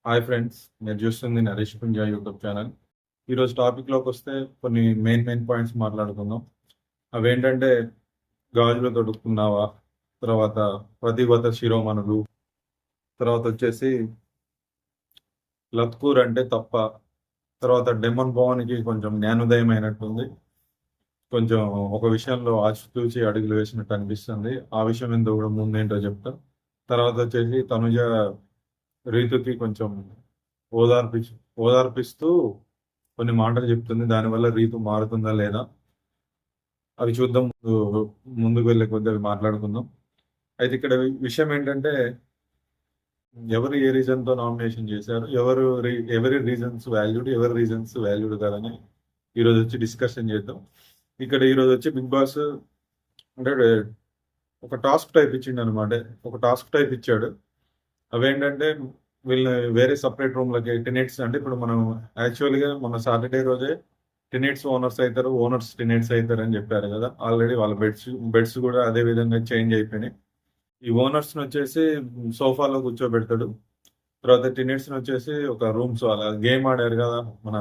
Hi friends, మీరు చూస్తుంది Naresh Punja YouTube channel. ఈరోజు టాపిక్లోకి వస్తే కొన్ని మెయిన్ పాయింట్స్ మాట్లాడుకుందాం. అవేంటంటే గాజులు తొడుక్కున్నావా, తర్వాత ప్రతిభత శిరోమణులు, తర్వాత వచ్చేసి లత్కూర్ అంటే తప్ప, తర్వాత డెమన్ భవన్కి కొంచెం జ్ఞానోదయం అయినట్టుంది. కొంచెం ఒక విషయంలో ఆచితూచి అడుగులు వేసినట్టు అనిపిస్తుంది. ఆ విషయం ఎందుకు కూడా ముందేంటో చెప్తా. తర్వాత వచ్చేసి తనుజ రీతుకి కొంచెం ఓదార్పి ఓదార్పిస్తూ కొన్ని మాటలు చెప్తుంది. దానివల్ల రీతు మారుతుందా లేదా అవి చూద్దాం. ముందుకు వెళ్ళే కొద్ది అవి మాట్లాడుకుందాం. అయితే ఇక్కడ విషయం ఏంటంటే ఎవరు ఏ రీజన్తో నామినేషన్ చేశారు, ఎవరి రీజన్స్ వాల్యూడ్, ఎవరి రీజన్స్ వాల్యూడ్ కాదని ఈరోజు వచ్చి డిస్కషన్ చేద్దాం. ఇక్కడ ఈరోజు వచ్చి బిగ్ బాస్ అంటే ఒక టాస్క్ టైప్ ఇచ్చిండు అనమాట. ఒక టాస్క్ టైప్ ఇచ్చాడు. అవేంటంటే వీళ్ళని వేరే సపరేట్ రూమ్లకి టెనెట్స్, అంటే ఇప్పుడు మనం యాక్చువల్గా మన సాటర్డే రోజే టెనెట్స్ ఓనర్స్ అవుతారు, ఓనర్స్ టెనెట్స్ అవుతారు అని చెప్పారు కదా. ఆల్రెడీ వాళ్ళ బెడ్స్ కూడా అదే విధంగా చేంజ్ అయిపోయినాయి. ఈ ఓనర్స్ని వచ్చేసి సోఫాలో కూర్చోబెడతాడు. తర్వాత టెనెట్స్ని వచ్చేసి ఒక రూమ్స్, అలా గేమ్ ఆడారు కదా మన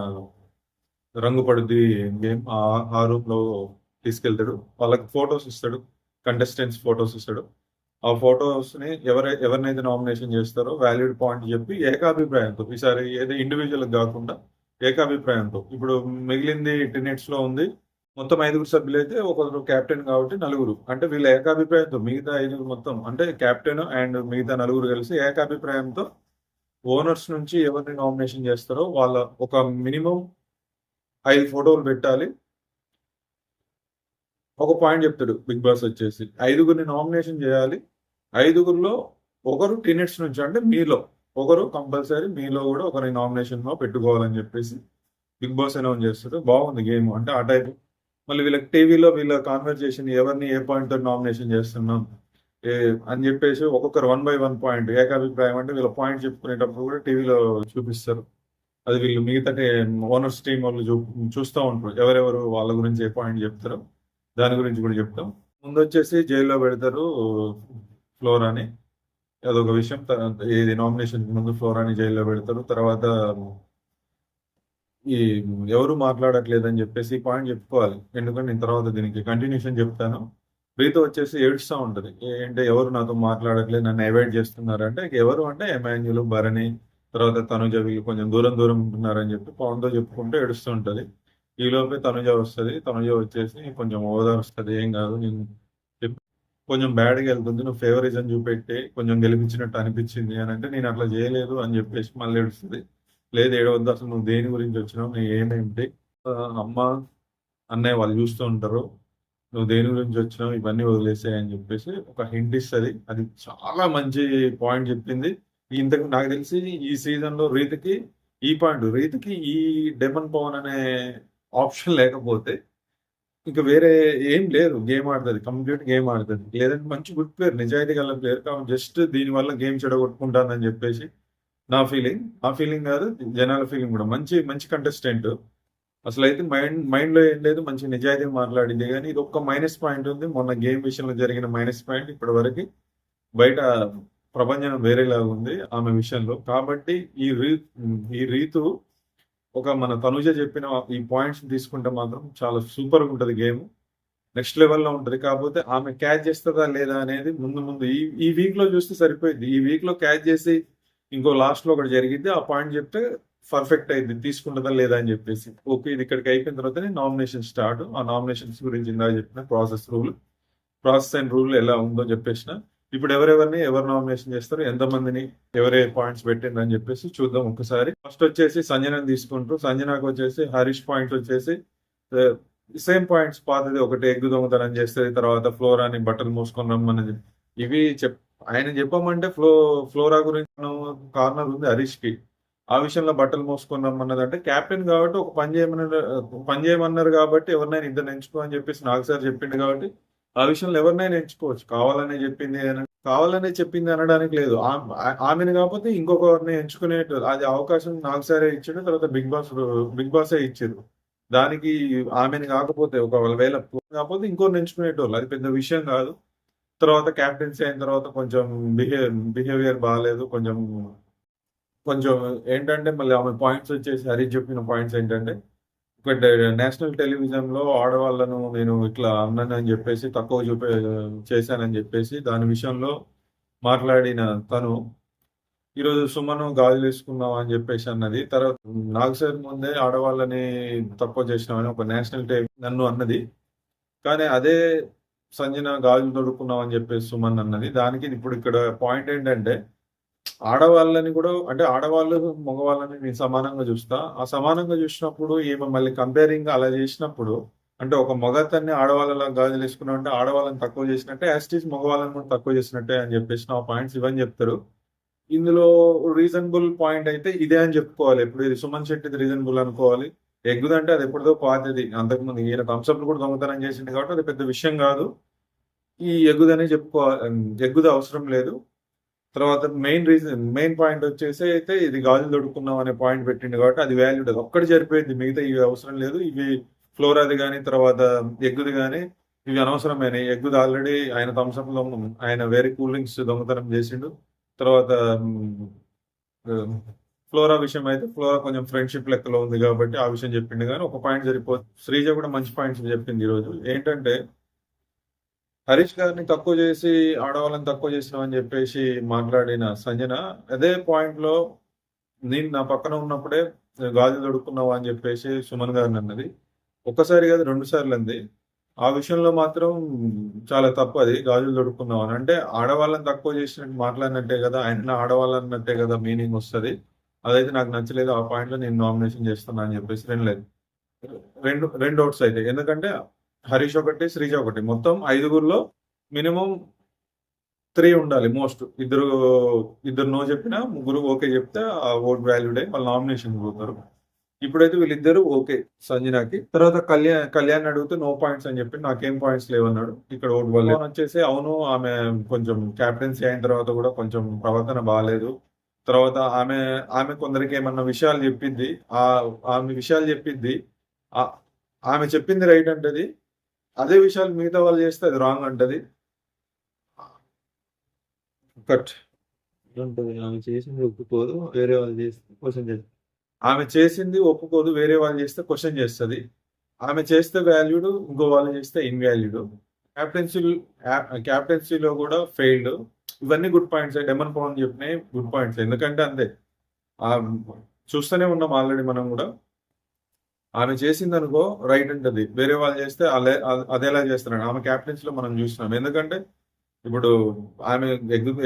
రంగు పడుద్ది గేమ్, ఆ రూమ్లో తీసుకెళ్తాడు. వాళ్ళకి ఫొటోస్ ఇస్తాడు, కంటెస్టెంట్స్ ఫొటోస్ ఇస్తాడు. ఆ ఫొటోస్ని ఎవరినైతే నామినేషన్ చేస్తారో వాల్యూడ్ పాయింట్ చెప్పి ఏకాభిప్రాయంతో, ఈసారి ఏదో ఇండివిజువల్ కాకుండా ఏకాభిప్రాయంతో, ఇప్పుడు మిగిలింది టెనెట్స్లో ఉంది మొత్తం 5 సభ్యులు అయితే ఒకరు కెప్టెన్ కాబట్టి 4, అంటే వీళ్ళ ఏకాభిప్రాయంతో మిగతా 5 మొత్తం, అంటే కెప్టెన్ అండ్ మిగతా 4 కలిసి ఏకాభిప్రాయంతో ఓనర్స్ నుంచి ఎవరిని నామినేషన్ చేస్తారో వాళ్ళ ఒక మినిమం 5 ఫోటోలు పెట్టాలి. ఒక పాయింట్ చెప్తాడు బిగ్ బాస్ వచ్చేసి 5గురిని నామినేషన్ చేయాలి. 5గురిలో ఒకరు టెనెట్స్ నుంచి, అంటే మీలో ఒకరు కంపల్సరీ, మీలో కూడా ఒకరి నామినేషన్లో పెట్టుకోవాలని చెప్పేసి బిగ్ బాస్ అనౌన్స్ చేస్తాడు. బాగుంది గేమ్ అంటే ఆ టైప్. మళ్ళీ వీళ్ళకి టీవీలో వీళ్ళ కాన్వర్జేషన్, ఎవరిని ఏ పాయింట్ తోటి నామినేషన్ చేస్తున్నాం అని చెప్పేసి ఒక్కొక్కరు 1 by 1 పాయింట్ ఏకాభిప్రాయం, అంటే వీళ్ళ పాయింట్ చెప్పుకునేటప్పుడు కూడా టీవీలో చూపిస్తారు. అది వీళ్ళు మిగతా ఓనర్స్ టీం వాళ్ళు చూస్తూ ఉంటారు, ఎవరెవరు వాళ్ళ గురించి ఏ పాయింట్ చెప్తారో దాని గురించి కూడా చెప్తాం. ముందు వచ్చేసి జైల్లో పెడతారు ఫ్లోరాని, అదొక విషయం. ఇది నామినేషన్ ముందు ఫ్లోరాని జైల్లో పెడతారు. తర్వాత ఈ ఎవరు మాట్లాడట్లేదని చెప్పేసి పాయింట్ చెప్పుకోవాలి, ఎందుకంటే నేను తర్వాత దీనికి కంటిన్యూషన్ చెప్తాను. రీతు వచ్చేసి ఏడుస్తూ ఉంటుంది, ఏంటంటే ఎవరు నాతో మాట్లాడట్లేదు, నన్ను అవాయిడ్ చేస్తున్నారంటే, ఎవరు అంటే ఎమాన్యులు, భరణి, తర్వాత తనుజ, వీళ్ళు కొంచెం దూరం ఉంటున్నారని చెప్పి పవన్తో చెప్పుకుంటూ ఏడుస్తూ ఉంటుంది. ఈలోపే తనుజ వస్తుంది. తనుజ వచ్చేసి కొంచెం ఓదారుస్తుంది, ఏం కాదు నేను కొంచెం బ్యాడ్గా వెళ్తుంది, నువ్వు ఫేవరిజం చూపెట్టి కొంచెం గెలిపించినట్టు అనిపించింది అని అంటే, నేను అట్లా చేయలేదు అని చెప్పేసి మళ్ళీ ఏడుస్తుంది. లేదు ఏడవద్దు, అసలు నువ్వు దేని గురించి వచ్చినావు, నీ ఏమేంటి, అమ్మ అన్నయ్య వాళ్ళు చూస్తూ ఉంటారు, నువ్వు దేని గురించి వచ్చినావు ఇవన్నీ వదిలేసాయి అని చెప్పేసి ఒక హింట్ ఇస్తుంది. అది చాలా మంచి పాయింట్ చెప్పింది. ఇంతకు నాకు తెలిసి ఈ సీజన్లో రీతికి ఈ డెమన్ పవన్ అనే ఆప్షన్ లేకపోతే ఇంకా వేరే ఏం లేదు. గేమ్ ఆడుతుంది, కంప్లీట్ గేమ్ ఆడుతుంది. లేదంటే మంచి గుడ్ ప్లేయర్, నిజాయితీ గల ప్లేయర్, కాబట్టి జస్ట్ దీనివల్ల గేమ్ చెడగొట్టుకుంటానని చెప్పేసి నా ఫీలింగ్. ఆ ఫీలింగ్ కాదు, జనాల ఫీలింగ్ కూడా. మంచి మంచి కంటెస్టెంట్. అసలు అయితే మైండ్లో ఏం లేదు, మంచి నిజాయితీ మాట్లాడింది. కానీ ఇది ఒక్క మైనస్ పాయింట్ ఉంది, మొన్న గేమ్ విషయంలో జరిగిన మైనస్ పాయింట్. ఇప్పటి వరకు బయట ప్రపంచం వేరేలాగా ఉంది ఆమె విషయంలో. కాబట్టి ఈ రీతు ఒక మన తనుజ చెప్పిన ఈ పాయింట్స్ తీసుకుంటే మాత్రం చాలా సూపర్గా ఉంటుంది గేమ్, నెక్స్ట్ లెవెల్లో ఉంటుంది. కాకపోతే ఆమె క్యాచ్ చేస్తుందా లేదా అనేది ముందు ఈ వీక్లో చూస్తే సరిపోయింది. ఈ వీక్లో క్యాచ్ చేసి ఇంకో లాస్ట్లో ఒకటి జరిగింది, ఆ పాయింట్ చెప్తే పర్ఫెక్ట్ అయింది, తీసుకుంటుందా లేదా అని చెప్పేసి. ఓకే, ఇది ఇక్కడికి అయిపోయిన తర్వాతనే నామినేషన్ స్టార్ట్. ఆ నామినేషన్స్ గురించి ఇందాక చెప్పిన ప్రాసెస్ అండ్ రూల్ ఎలా ఉందో చెప్పేసిన. ఇప్పుడు ఎవరు నామినేషన్ చేస్తారు, ఎంతమందిని ఎవరే పాయింట్స్ పెట్టిండ్రు అని చెప్పేసి చూద్దాం ఒకసారి. ఫస్ట్ వచ్చేసి సంజనని తీసుకుంటారు. సంజనాకు వచ్చేసి హరీష్ పాయింట్ వచ్చేసి సేమ్ పాయింట్స్, పాతది ఒకటి ఎగ్గు దొంగతనం చేస్తుంది, తర్వాత ఫ్లోరాని బట్టలు మోసుకొని రమ్మన్నది. ఇవి ఆయన చెప్పమంటే ఫ్లోరా గురించి కార్నర్ ఉంది హరీష్కి. ఆ విషయంలో బట్టలు మోసుకొని రమ్మన్నది అంటే, క్యాప్టెన్ కాబట్టి ఒక పని చేయమన్నారు కాబట్టి ఎవరినైనా ఇద్దరు ఎంచుకో అని చెప్పేసి నాకు సార్ చెప్పిండు. కాబట్టి ఆ విషయంలో ఎవరినైనా ఎంచుకోవచ్చు. కావాలనే చెప్పింది అనడానికి లేదు. ఆమెను కాకపోతే ఇంకొకరిని ఎంచుకునే అది అవకాశం నాకు సరే ఇచ్చాడు. తర్వాత బిగ్ బాసే ఇచ్చారు. దానికి ఆమెను కాకపోతే ఒకవేళ కాకపోతే ఇంకోరిని ఎంచుకునేటోళ్ళు, అది పెద్ద విషయం కాదు. తర్వాత క్యాప్టెన్సీ అయిన తర్వాత కొంచెం బిహేవియర్ బాగాలేదు, కొంచెం కొంచెం ఏంటంటే మళ్ళీ ఆమె పాయింట్స్ వచ్చేసి హరీష్ చెప్పిన పాయింట్స్ ఏంటంటే ఒకటి నేషనల్ టెలివిజన్‌లో ఆడవాళ్ళను నేను ఇట్లా అన్నానని చెప్పేసి తక్కువ చేశానని చెప్పేసి దాని విషయంలో మాట్లాడిన తను ఈరోజు సుమను గాజులేసుకున్నావు అని చెప్పేసి అన్నది. తర్వాత నాగ్ సార్ ముందే ఆడవాళ్ళని తక్కువ చేసినావని ఒక నేషనల్ నన్ను అన్నది. కానీ అదే సంజన గాజులు తొడుక్కున్నావు అని చెప్పేసి సుమన్ అన్నది. దానికి ఇప్పుడు ఇక్కడ పాయింట్ ఏంటంటే ఆడవాళ్ళని కూడా అంటే ఆడవాళ్ళు, మగవాళ్ళని నేను సమానంగా చూస్తా. ఆ సమానంగా చూసినప్పుడు ఈమె మళ్ళీ కంపేరింగ్ అలా చేసినప్పుడు అంటే ఒక మగతన్ని ఆడవాళ్ళలా గాజులేసుకున్నావంటే ఆడవాళ్ళని తక్కువ చేసినట్టే, యాజ్ ఇట్ ఈజ్ మగవాళ్ళని కూడా తక్కువ చేసినట్టే అని చెప్పేసి నా పాయింట్స్ ఇవన్నీ చెప్తారు. ఇందులో రీజనబుల్ పాయింట్ అయితే ఇదే అని చెప్పుకోవాలి. ఇప్పుడు ఇది సుమన్ శెట్టిది రీజనబుల్ అనుకోవాలి. ఎగ్గుదంటే అది ఎప్పటిదో పాతది. అంతకుముందు ఈయన థమ్స్ అప్‌లు కూడా దొంగతనం చేసిండు కాబట్టి అది పెద్ద విషయం కాదు. ఈ ఎగ్గుదనే చెప్పుకోవాలి. ఎగ్గుది అవసరం లేదు. తర్వాత మెయిన్ పాయింట్ వచ్చేసి అయితే ఇది గాజులు తొడుక్కున్నాం అనే పాయింట్ పెట్టిండు కాబట్టి అది వాల్యూడ్. అది ఒక్కటి సరిపోయింది. మిగతా ఇవి అవసరం లేదు. ఇవి ఫ్లోరాది గాని, తర్వాత ఎగ్గుది గాని ఇవి అనవసరమైనయి. ఎగ్గుది ఆల్రెడీ ఆయన థమ్స్ అప్ ఆయన వేరే కూల్ డ్రింక్స్ దొంగతనం చేసిండు. తర్వాత ఫ్లోరా విషయం అయితే ఫ్లోరా కొంచెం ఫ్రెండ్‌షిప్ లెక్కలో ఉంది కాబట్టి ఆ విషయం చెప్పిండు గానీ ఒక పాయింట్ సరిపోతుంది. శ్రీజ కూడా మంచి పాయింట్స్ చెప్పింది ఈరోజు. ఏంటంటే హరీష్ గారిని తక్కువ చేసి ఆడవాళ్ళని తక్కువ చేసినామని చెప్పేసి మాట్లాడిన సంజన అదే పాయింట్‌లో నేను నా పక్కన ఉన్నప్పుడే గాజులు తొడుక్కున్నావా అని చెప్పేసి సుమన్ గారిని అన్నది. ఒక్కసారి కాదు 2 సార్లు అంది. ఆ విషయంలో మాత్రం చాలా తప్పది. గాజులు తొడుక్కున్నావని. అంటే ఆడవాళ్ళని తక్కువ చేసినట్టు మాట్లాడినట్టే కదా! ఆయన ఆడవాళ్ళన్నట్టే కదా మీనింగ్ వస్తది. అదైతే నాకు నచ్చలేదు. ఆ పాయింట్‌లో నేను నామినేషన్ చేస్తున్నా అని చెప్పేసి వినలేదు. 2 ఓట్స్ అయితాయి. ఎందుకంటే హరీష్ ఒకటి, శ్రీజ ఒకటి. మొత్తం 5గురిలో మినిమమ్ 3 ఉండాలి మోస్ట్. ఇద్దరు నో చెప్పినా, ముగ్గురు ఓకే చెప్తే ఆ ఓట్ వాల్యూడ్ అయ్యి వాళ్ళు నామినేషన్‌కి పోతారు. ఇప్పుడైతే వీళ్ళిద్దరూ ఓకే సంజనాకి. తర్వాత కళ్యాణ్ అడిగితే నో పాయింట్స్ అని చెప్పి నాకేం పాయింట్స్ లేవన్నాడు. ఇక్కడ ఓట్ పడలేదు. వచ్చేసి అవును ఆమె కొంచెం క్యాప్టెన్సీ అయిన తర్వాత కూడా కొంచెం ప్రవర్తన బాలేదు. తర్వాత ఆమె కొందరికి ఏమన్నా విషయాలు చెప్పిద్ది. ఆమె విషయాలు చెప్పిద్ది. ఆమె చెప్పింది రైట్ అంటది. అదే విషయాలు మిగతా వాళ్ళు చేస్తే అది రాంగ్ అంటది. కట్ ఉంటది. ఆమె చేసింది ఒప్పుకోదు. వేరే వాళ్ళు చేస్తే క్వెషన్ చేస్తది. ఆమె చేసింది ఒప్పుకోదు. వేరే వాళ్ళు చేస్తే క్వెషన్ చేస్తది. ఆమె చేస్తే వాల్యూడ్. ఇంకో వాళ్ళు చేస్తే ఇన్‌వాల్యూడ్. క్యాప్టెన్సీ క్యాప్టెన్సీలో కూడా ఫెయిల్డ్. ఇవన్నీ గుడ్ పాయింట్సే. డెమన్ పవన్ చెప్పినయి గుడ్ పాయింట్సే. ఎందుకంటే అంతే. చూస్తూనే ఉన్నాం ఆల్రెడీ మనం కూడా. ఆమె చేసిందనుకో రైట్ అంటది. వేరే వాళ్ళు చేస్తే అదెలా చేస్తారని ఆమె క్యాప్టెన్సీలో మనం చూసినాం. ఎందుకంటే ఇప్పుడు ఆమె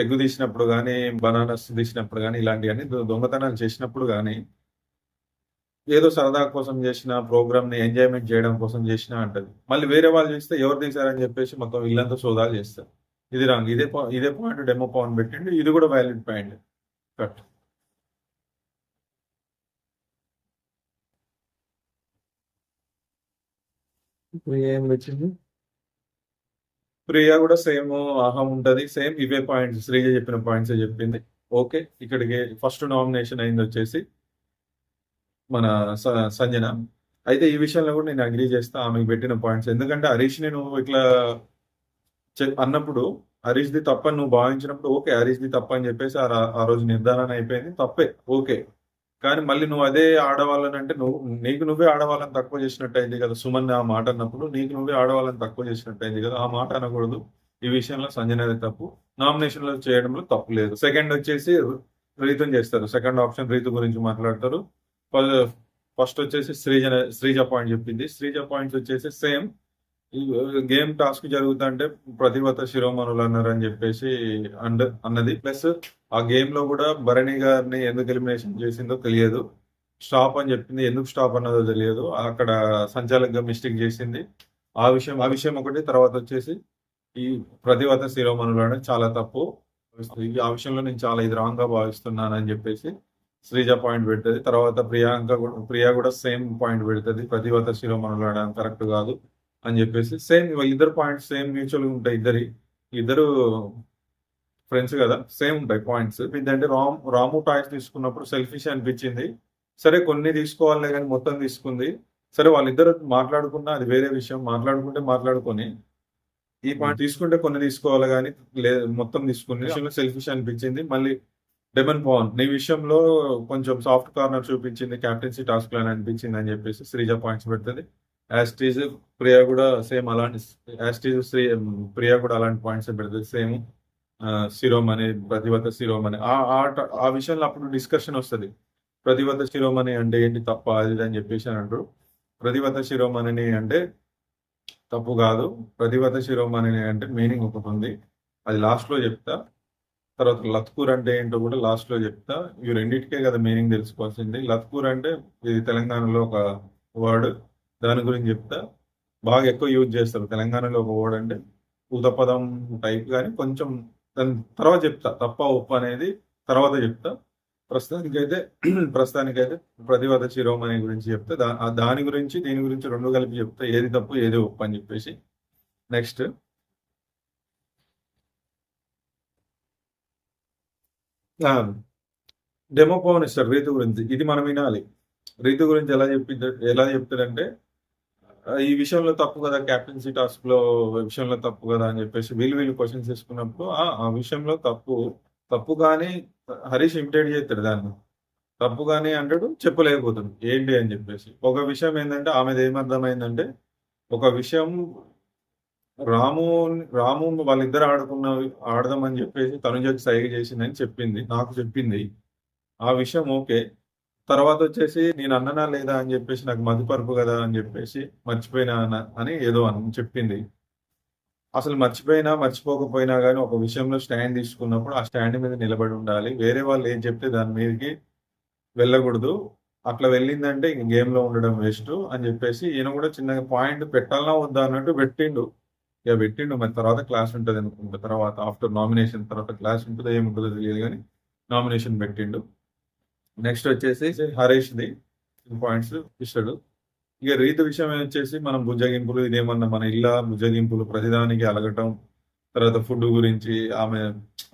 ఎగ్గు తీసినప్పుడు గానీ, బనానాస్ తీసినప్పుడు గానీ, ఇలాంటివన్నీ దొంగతనాలు చేసినప్పుడు గానీ, ఏదో సరదా కోసం చేసిన ప్రోగ్రామ్‌ని ఎంజాయ్‌మెంట్ చేయడం కోసం చేసినా అంటది. మళ్ళీ వేరే వాళ్ళు చేస్తే ఎవరు తీశారని చెప్పేసి మొత్తం ఇల్లంతా సోదాలు చేస్తారు. ఇది రాంగ్. ఇదే పాయింట్ డెమో పవన్ పెట్టిండు. ఇది కూడా వాలిడ్ పాయింట్. కట్. ఇప్పుడు ఏం వచ్చింది? ప్రియా కూడా సేమ్ అహం ఉంటది. సేమ్ ఇవే పాయింట్స్ శ్రీజ చెప్పిన పాయింట్సే చెప్పింది. ఓకే. ఇక్కడికి ఫస్ట్ నామినేషన్ అయింది వచ్చేసి మన సంజన. అయితే ఈ విషయంలో కూడా నేను అగ్రీ చేస్తా ఆమెకు పెట్టిన పాయింట్స్. ఎందుకంటే హరీష్‌ని నువ్వు ఇట్లా అన్నప్పుడు హరీష్‌ది తప్పని నువ్వు భావించినప్పుడు ఓకే. హరీష్‌ది తప్పని చెప్పేసి ఆ రోజు నిర్ధారణ అయిపోయింది. తప్పే. ఓకే. కానీ మళ్ళీ నువ్వు అదే ఆడవాళ్ళనంటే నీకు నువ్వే ఆడవాళ్ళని తక్కువ చేసినట్టు అయింది కదా! సుమన్ ఆ మాట అన్నప్పుడు నీకు నువ్వే ఆడవాళ్ళని తక్కువ చేసినట్టు అయింది కదా! ఆ మాట అనకూడదు. ఈ విషయంలో సంజనది తప్పు. నామినేషన్‌లో చేయడంలో తప్పు లేదు. సెకండ్ వచ్చేసి రీతుని చేస్తారు. సెకండ్ ఆప్షన్ రీతు గురించి మాట్లాడతారు. ఫస్ట్ వచ్చేసి శ్రీజ పాయింట్ చెప్పింది. శ్రీజ పాయింట్స్ వచ్చేసి సేమ్ ఈ గేమ్ టాస్క్ జరుగుతుంటే ప్రతిభత శిరోమణులు అన్నారని చెప్పేసి అన్నది. ప్లస్ ఆ గేమ్ లో కూడా భరణి గారిని ఎందుకు ఎలిమినేషన్ చేసిందో తెలియదు. స్టాప్ అని చెప్పింది. ఎందుకు స్టాప్ అన్నదో తెలియదు. అక్కడ సంచాలకుగా మిస్టేక్ చేసింది. ఆ విషయం ఒకటి. తర్వాత వచ్చేసి ఈ ప్రతిభత శిరోమణులు అనేది చాలా తప్పు. ఆ విషయంలో నేను చాలా ఇది రాంగ్ గా భావిస్తున్నాను అని చెప్పేసి శ్రీజ పాయింట్ పెడుతుంది. తర్వాత ప్రియా కూడా సేమ్ పాయింట్ పెడుతుంది. ప్రతిభత శిరోమణులు అనడం కరెక్ట్ కాదు అని చెప్పేసి సేమ్ ఇద్దరు పాయింట్స్ సేమ్ మ్యూచువల్ ఉంటాయి. ఇద్దరు ఫ్రెండ్స్ కదా, సేమ్ ఉంటాయి పాయింట్స్. ఏంటంటే రాము టాయ్స్ తీసుకున్నప్పుడు సెల్ఫిష్ అనిపించింది. సరే కొన్ని తీసుకోవాలే కానీ మొత్తం తీసుకుంది. సరే వాళ్ళిద్దరు మాట్లాడుకున్నా అది వేరే విషయం. మాట్లాడుకొని ఈ పాయింట్ తీసుకుంటే కొన్ని తీసుకోవాలి కానీ మొత్తం తీసుకుని సెల్ఫిష్ అనిపించింది. మళ్ళీ డెమన్ పవన్ నీ విషయంలో కొంచెం సాఫ్ట్ కార్నర్ చూపించింది క్యాప్టెన్సీ టాస్క్ అని అనిపించింది అని చెప్పేసి శ్రీజ పాయింట్స్ పెడుతుంది. యాస్టీజ్ ప్రియా కూడా సేమ్ అలాంటి యాస్టీజ్ ప్రియా కూడా అలాంటి పాయింట్స్ పెడుతుంది సేమ్. శిరోమణి ప్రతిభత శిరోమణి ఆ విషయంలో అప్పుడు డిస్కషన్ వస్తుంది. ప్రతిభత శిరోమణి అంటే ఏంటి తప్ప అది అని చెప్పేసి అని అంటారు. ప్రతిభత శిరోమణిని అంటే తప్పు కాదు. ప్రతిభత శిరోమణిని అంటే మీనింగ్ ఒకటి ఉంది, అది లాస్ట్ లో చెప్తా. తర్వాత లత్కూర్ అంటే ఏంటో కూడా లాస్ట్ లో చెప్తా. ఇవి రెండింటికే కదా మీనింగ్ తెలుసుకోవాల్సింది. లత్కూర్ అంటే ఇది తెలంగాణలో ఒక వర్డ్, దాని గురించి చెప్తా. బాగా ఎక్కువ యూజ్ చేస్తారు తెలంగాణలో ఒక వర్డ్ అంటే ఊతపదం టైప్, కానీ కొంచెం దాని తర్వాత చెప్తా. తప్ప ఉప్పు అనేది తర్వాత చెప్తా. ప్రస్తుతానికైతే ప్రతిభత శిరోమణి గురించి చెప్తా. దాని గురించి దీని గురించి రెండు కలిపి చెప్తా, ఏది తప్పు ఏది ఉప్పు అని చెప్పేసి. నెక్స్ట్ డెమో పవన్ ఇస్తారు రీతు గురించి. ఇది మనం వినాలి. రీతు గురించి ఎలా చెప్తాడంటే ఈ విషయంలో తప్పు కదా, క్యాప్టెన్సీ టాస్క్ లో విషయంలో తప్పు కదా అని చెప్పేసి వీళ్ళు క్వశ్చన్స్ తీసుకున్నప్పుడు ఆ విషయంలో తప్పు కానీ హరీష్ ఇమిటేట్ చేస్తాడు దాన్ని. తప్పు కానీ అంటాడు, చెప్పలేకపోతాడు ఏంటి అని చెప్పేసి. ఒక విషయం ఏంటంటే ఆమెది ఏమర్థమైందంటే, ఒక విషయం రాము వాళ్ళిద్దరు ఆడదామని చెప్పేసి తనుజకి సైగ చేసిందని నాకు చెప్పింది. ఆ విషయం ఓకే. తర్వాత వచ్చేసి నేను అన్ననా లేదా అని చెప్పేసి నాకు మతిపరుపు కదా అని చెప్పేసి మర్చిపోయినా అని ఏదో అని చెప్పింది. అసలు మర్చిపోకపోయినా కానీ ఒక విషయంలో స్టాండ్ తీసుకున్నప్పుడు ఆ స్టాండ్ మీద నిలబడి ఉండాలి. వేరే వాళ్ళు ఏం చెప్తే దాని మీదకి వెళ్ళకూడదు. అట్లా వెళ్ళిందంటే ఇంక గేమ్ లో ఉండడం వేస్ట్ అని చెప్పేసి ఈయన కూడా చిన్నగా పాయింట్ పెట్టాలన్నా వద్దా అన్నట్టు పెట్టిండు. మరి తర్వాత క్లాస్ ఉంటుంది అనుకుంటా. తర్వాత ఆఫ్టర్ నామినేషన్ తర్వాత క్లాస్ ఉంటుందో ఏముంటుందో తెలియదు, కానీ నామినేషన్ పెట్టిండు. నెక్స్ట్ వచ్చేసి హరీష్ది పాయింట్స్ ఇస్తాడు. ఇక రీతు విషయం వచ్చేసి మనం బుజ్జగింపులు, ఇదేమన్నా మన ఇల్లా బుజ్జగింపులు ప్రతిదానికి అలగటం. తర్వాత ఫుడ్ గురించి ఆమె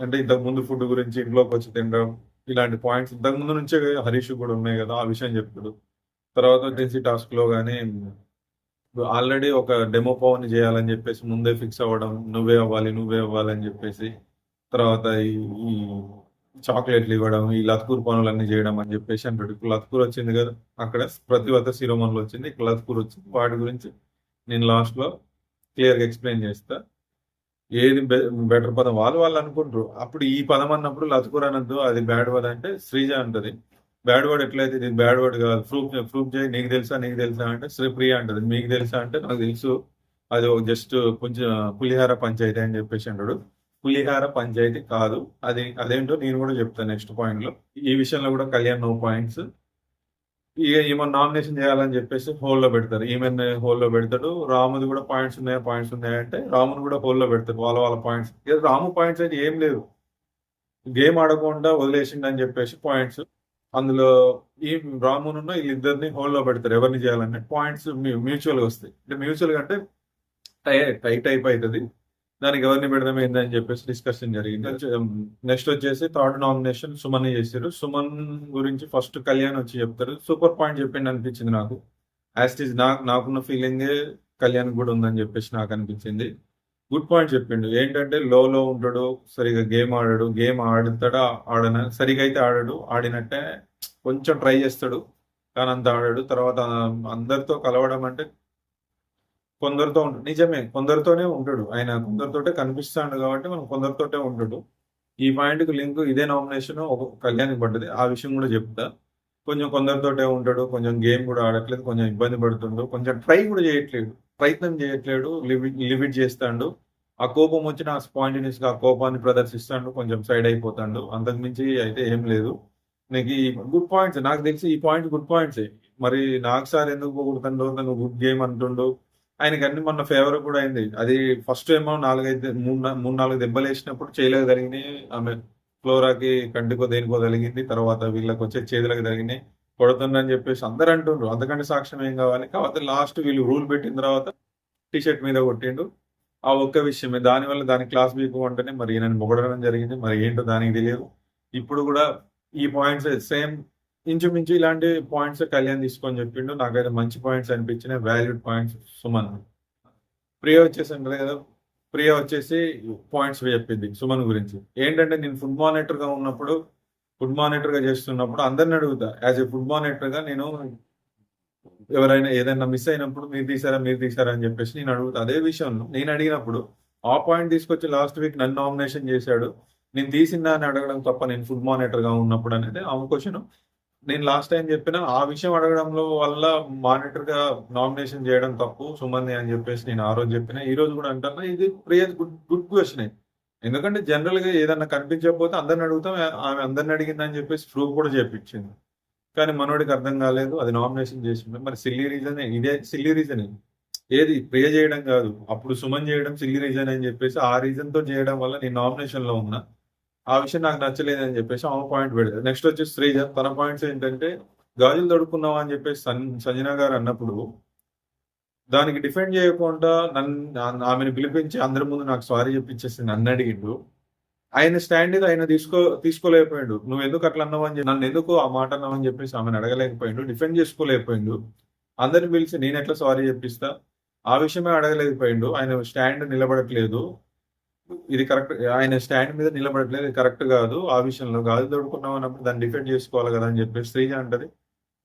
అంటే ఇంతకు ముందు ఫుడ్ గురించి ఇంట్లోకి వచ్చి తినడం, ఇలాంటి పాయింట్స్ ఇంతకు ముందు నుంచే హరీష్ కూడా ఉన్నాయి కదా, ఆ విషయం చెప్తాడు. తర్వాత వచ్చేసి టాస్క్ లో కానీ ఆల్రెడీ ఒక డెమో పవన్ చేయాలని చెప్పేసి ముందే ఫిక్స్ అవ్వడం, నువ్వే అవ్వాలి అని చెప్పేసి. తర్వాత ఈ చాక్లెట్లు ఇవ్వడం, ఈ లత్కూర్ పనులన్నీ చేయడం అని చెప్పేసి అంటాడు. ఇప్పుడు లత్కూర్ వచ్చింది కదా, అక్కడ ప్రతిభత శిరోమణిలో వచ్చింది, ఇక్కడ లత్కూర్ వచ్చింది. వాటి గురించి నేను లాస్ట్ లో క్లియర్ గా ఎక్స్ప్లెయిన్ చేస్తా. ఏది బెటర్ పదం వాళ్ళు అనుకుంటారు. అప్పుడు ఈ పదం అన్నప్పుడు లత్కూర్ అనద్దు, అది బ్యాడ్ వర్డ్ అంటే శ్రీజ అంటది. బ్యాడ్ వర్డ్ ఎట్లయితే ఇది బ్యాడ్ వర్డ్ కాదు, ప్రూఫ్ చేయి, నీకు తెలుసా అంటే శ్రీప్రియ అంటది. మీకు తెలుసా అంటే నాకు తెలుసు, అది జస్ట్ కొంచెం పులిహార పంచాయతీ అని చెప్పేసి అంటాడు. పులిహార పంచాయతీ కాదు, అదేంటో నేను కూడా చెప్తాను నెక్స్ట్ పాయింట్ లో. ఈ విషయంలో కూడా కళ్యాణ్ నో పాయింట్స్. ఇక ఈమె నామినేషన్ చేయాలని చెప్పేసి హోల్లో పెడతారు, ఈమెన్ హోల్లో పెడతాడు. రాముది కూడా పాయింట్స్ ఉన్నాయంటే రాముని కూడా హోల్లో పెడతారు, వాళ్ళ పాయింట్స్. రాము పాయింట్స్ అయితే ఏం లేదు, గేమ్ ఆడకుండా వదిలేసిండు అని చెప్పేసి పాయింట్స్. అందులో ఈ రామును వీళ్ళిద్దరిని హోల్లో పెడతారు, ఎవరిని చేయాలంటే పాయింట్స్ మ్యూచువల్గా వస్తాయి. అంటే మ్యూచువల్గా అంటే టైప్ అవుతుంది. దానికి ఎవరిని పెడదాం ఏందని చెప్పేసి డిస్కషన్ జరిగింది. నెక్స్ట్ వచ్చేసి థర్డ్ నామినేషన్ సుమన్ చేశారు. సుమన్ గురించి ఫస్ట్ కళ్యాణ్ వచ్చి చెప్తారు. సూపర్ పాయింట్ చెప్పిండి అనిపించింది నాకు. యాస్టీజ్ నాకున్న ఫీలింగే కళ్యాణ్ కూడా ఉందని చెప్పేసి నాకు అనిపించింది. గుడ్ పాయింట్ చెప్పిండు. ఏంటంటే లో ఉంటాడు, సరిగా గేమ్ ఆడాడు, గేమ్ ఆడుతాడా ఆడన, సరిగా అయితే ఆడాడు, ఆడినట్టే కొంచెం ట్రై చేస్తాడు కానీ అంత ఆడాడు. తర్వాత అందరితో కలవడం అంటే కొందరితో ఉంటాడు, నిజమే కొందరితోనే ఉంటాడు ఆయన, కొందరితోటే కనిపిస్తాడు కాబట్టి మనం కొందరితోటే ఉంటాడు. ఈ పాయింట్కి లింక్ ఇదే నామినేషన్ ఒక కళ్యాణ్కి పడ్డది, ఆ విషయం కూడా చెప్తా. కొంచెం కొందరితోటే ఉంటాడు, కొంచెం గేమ్ కూడా ఆడట్లేదు, కొంచెం ఇబ్బంది పడుతుండు, కొంచెం ట్రై కూడా చేయట్లేదు, ప్రయత్నం చేయట్లేడు, లిమిట్ చేస్తాడు. ఆ కోపం వచ్చిన ఆ స్పాంటినియస్ గా ఆ కోపాన్ని ప్రదర్శిస్తాడు, కొంచెం సైడ్ అయిపోతాడు. అంతకుమించి అయితే ఏం లేదు. నీకు ఈ గుడ్ పాయింట్స్ నాకు తెలిసి ఈ పాయింట్ గుడ్ పాయింట్స్. మరి నాకు సార్ ఎందుకు పోగొడుతుండో, నువ్వు గుడ్ గేమ్ అంటుండు. ఆయనకి అన్ని మొన్న ఫేవర్ కూడా అయింది. అది ఫస్ట్ ఏమో 4 దెబ్బలు వేసినప్పుడు చేయలేదు జరిగినాయి, ఆమె ఫ్లోరాకి కంటికో దేనికో జరిగింది, తర్వాత వీళ్ళకి వచ్చే చేతులకు జరిగినాయి, కొడుతుందని చెప్పేసి అందరు అంటుండ్రు. అంతకంటే సాక్ష్యం ఏం కావాలి. కాబట్టి లాస్ట్ వీళ్ళు రూల్ పెట్టిన తర్వాత టీషర్ట్ మీద కొట్టిండు. ఆ ఒక్క విషయమే, దానివల్ల దాని క్లాస్ వీక్ అంటేనే మరి ఈయనని మొగడడం జరిగింది. మరి ఏంటో దానికి తెలియదు. ఇప్పుడు కూడా ఈ పాయింట్స్ సేమ్ ఇంచుమించు ఇలాంటి పాయింట్స్ కళ్యాణ్ తీసుకొని చెప్పిండు. నాకైతే మంచి పాయింట్స్ అనిపించినాయి, వాల్యూడ్ పాయింట్స్ సుమన్. ప్రియ వచ్చేసి అంటారు కదా, ప్రియ వచ్చేసి పాయింట్స్ చెప్పింది సుమన్ గురించి. ఏంటంటే నేను ఫుడ్ మానిటర్ గా ఉన్నప్పుడు ఫుడ్ మానిటర్‌గా చేస్తున్నప్పుడు అందరిని అడుగుతా. యాస్ ఎ ఫుడ్ మానిటర్‌గా నేను ఎవరైనా ఏదైనా మిస్ అయినప్పుడు మీరు తీశారా అని చెప్పేసి నేను అడుగుతా. అదే విషయంలో నేను అడిగినప్పుడు ఆ పాయింట్ తీసుకొచ్చి లాస్ట్ వీక్ నన్ను నామినేషన్ చేశాడు. నేను తీసిందా అని అడగడం తప్ప నేను ఫుడ్ మానిటర్‌గా ఉన్నప్పుడు అనేది ఆమె క్వెషన్. నేను లాస్ట్ టైమ్ చెప్పిన ఆ విషయం అడగడంలో వల్ల మానిటర్‌గా నామినేషన్ చేయడం తప్పు సుమన్‌ది అని చెప్పేసి నేను ఆ రోజు చెప్పిన. ఈ రోజు కూడా అంటున్నా. ఇది ప్రియది గుడ్ గుడ్ క్వెషనే. ఎందుకంటే జనరల్‌గా ఏదన్నా కనిపించకపోతే అందరిని అడుగుతాం. ఆమె అందరిని అడిగిందని చెప్పేసి ప్రూవ్ కూడా చేపిచ్చింది. కానీ మనోడికి అర్థం కాలేదు. అది నామినేషన్ చేసిండు. మరి సిల్లీ రీజనే ఇదే సిల్లీ రీజనే. ఏది ప్రియ చేయడం కాదు. అప్పుడు సుమన్ చేయడం సిల్లీ రీజన్ అని చెప్పేసి ఆ రీజన్‌తో చేయడం వల్ల నేను నామినేషన్‌లో ఉన్నా. ఆ విషయం నాకు నచ్చలేదని చెప్పేసి ఆమె పాయింట్ పెడతది. నెక్స్ట్ వచ్చేసి శ్రీజ. తన పాయింట్స్ ఏంటంటే గాజులు తొడుక్కున్నావా అని చెప్పేసి సంజన గారు అన్నప్పుడు దానికి డిఫెండ్ చేయకుండా ఆమెను పిలిపించి అందరి ముందు నాకు సారీ చెప్పిచ్చేసి నన్నడిగిండు. ఆయన స్టాండ్ ఇది ఆయన తీసుకోలేకపోయిండు. నువ్వెందుకు అట్లా అన్నావని నన్నెందుకు ఆ మాట అన్నావని చెప్పేసి ఆమెను అడగలేకపోయిండు. డిఫెండ్ చేసుకోలేకపోయిండు. అందరిని పిలిచి నేనెట్లా సారీ చెప్పిస్తా? ఆ విషయమే అడగలేకపోయిండు. ఆయన స్టాండ్ నిలబడట్లేదు. ఇది కరెక్ట్. ఆయన స్టాండ్ మీద నిలబడట్లేదు. ఇది కరెక్ట్ కాదు. ఆ విషయంలో గాజులు తోడుకున్నావు అన్నప్పుడు దాన్ని డిఫెండ్ చేసుకోవాలి కదా అని చెప్పేసి శ్రీజ అంటది.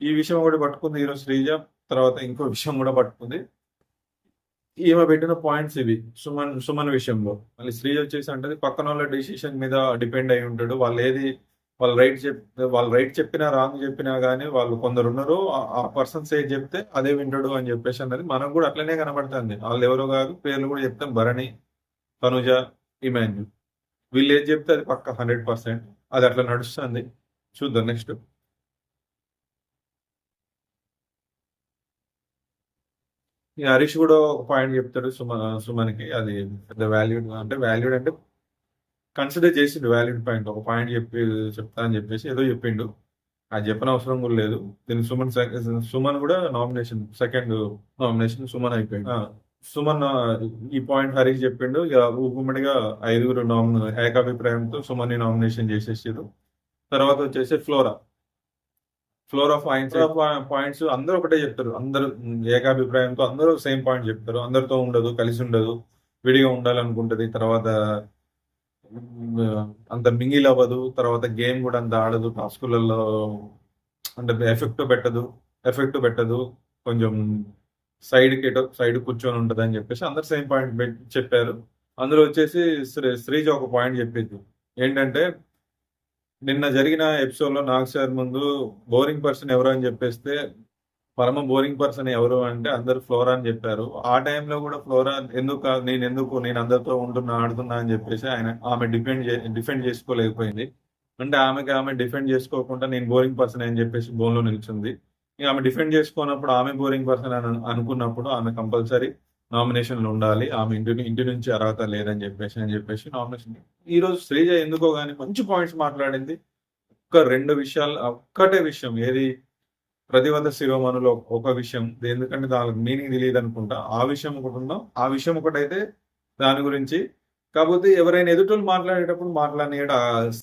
ఈ విషయం ఒకటి పట్టుకుంది ఈరోజు శ్రీజ. తర్వాత ఇంకో విషయం కూడా పట్టుకుంది. ఈమె పెట్టిన పాయింట్స్ ఇవి. సుమన్ విషయంలో. మళ్ళీ శ్రీజ వచ్చేసి అంటది పక్కనోళ్ళ డెసిషన్ మీద డిపెండ్ అయ్యి ఉంటాడు. వాళ్ళు రైట్ చెప్పినా, రాంగ్ చెప్పినా గాని వాళ్ళు కొందరున్నారు. ఆ పర్సన్స్ ఏది చెప్తే అదే వింటాడు అని చెప్పేసి అన్నది. మనకు కూడా అట్లనే కనబడుతుంది. వాళ్ళెవరో కాదు. పేర్లు కూడా చెప్తాం. భరణి, తనుజ, ఇమాన్యుల్. వీళ్ళు ఏది చెప్తే అది పక్కా 100%. అది అట్లా నడుస్తుంది. చూద్దాం నెక్స్ట్. ఈ హరీష్ కూడా ఒక పాయింట్ చెప్తాడు సుమన్‌కి. అది పెద్ద వాల్యూడ్ అంటే కన్సిడర్ చేసిండు వాల్యూడ్ పాయింట్. ఒక పాయింట్ చెప్తా అని చెప్పేసి ఏదో చెప్పిండు. అది చెప్పనవసరం కూడా లేదు. దీనికి సుమన్ కూడా సెకండ్ నామినేషన్ సుమన్ అయిపోయిండు. సుమన్ ఈ పాయింట్ హరీష్ చెప్పిండు. ఇక ఉమ్మడిగా 5 ఏకాభిప్రాయంతో సుమన్‌ని నామినేషన్ చేసేసారు. తర్వాత వచ్చేసి ఫ్లోరా పాయింట్స్ అందరూ ఒకటే చెప్తారు. అందరూ ఏకాభిప్రాయంతో అందరూ సేమ్ పాయింట్ చెప్తారు. అందరితో ఉండదు, కలిసి ఉండదు, విడిగా ఉండాలనుకుంటది. తర్వాత అంత మింగిల్ అవ్వదు. తర్వాత గేమ్ కూడా అంత ఆడదు. టాస్కులలో అంటే ఎఫెక్ట్ పెట్టదు. కొంచెం సైడ్ కూర్చొని ఉంటది అని చెప్పేసి అందరు సేమ్ పాయింట్ చెప్పారు. అందులో వచ్చేసి శ్రీజ ఒక పాయింట్ చెప్పింది. ఏంటంటే నిన్న జరిగిన ఎపిసోడ్ లో నాగ్ సార్ ముందు బోరింగ్ పర్సన్ ఎవరు అని చెప్పేస్తే పరమ బోరింగ్ పర్సన్ ఎవరు అంటే అందరు ఫ్లోరా అని చెప్పారు. ఆ టైంలో కూడా ఫ్లోరా నేను అందరితో ఉంటున్నా ఆడుతున్నా అని చెప్పేసి ఆమె డిఫెండ్ చేసుకోలేకపోయింది. అంటే ఆమె డిఫెండ్ చేసుకోకుండా నేను బోరింగ్ పర్సన్ అని చెప్పేసి బోన్ లో నిల్చుంది. ఇక ఆమె డిఫెండ్ చేసుకున్నప్పుడు ఆమె బోరింగ్ పర్సన్ అని అనుకున్నప్పుడు ఆమె కంపల్సరీ నామినేషన్లు ఉండాలి. ఆమె ఇంటి నుంచి అర్హత లేదని చెప్పేసి నామినేషన్. ఈ రోజు శ్రీజ ఎందుకో గానీ మంచి పాయింట్స్ మాట్లాడింది. ఒక్కటే విషయం ఏది ప్రతివద శిరోమణులో ఒక విషయం. ఎందుకంటే దానికి మీనింగ్ తెలియదు అనుకుంటా. ఆ విషయం ఒకటి ఉందాం. ఆ విషయం ఒకటైతే దాని గురించి. కాకపోతే ఎవరైనా ఎదుటోళ్ళు మాట్లాడేటప్పుడు మాట్లాడిన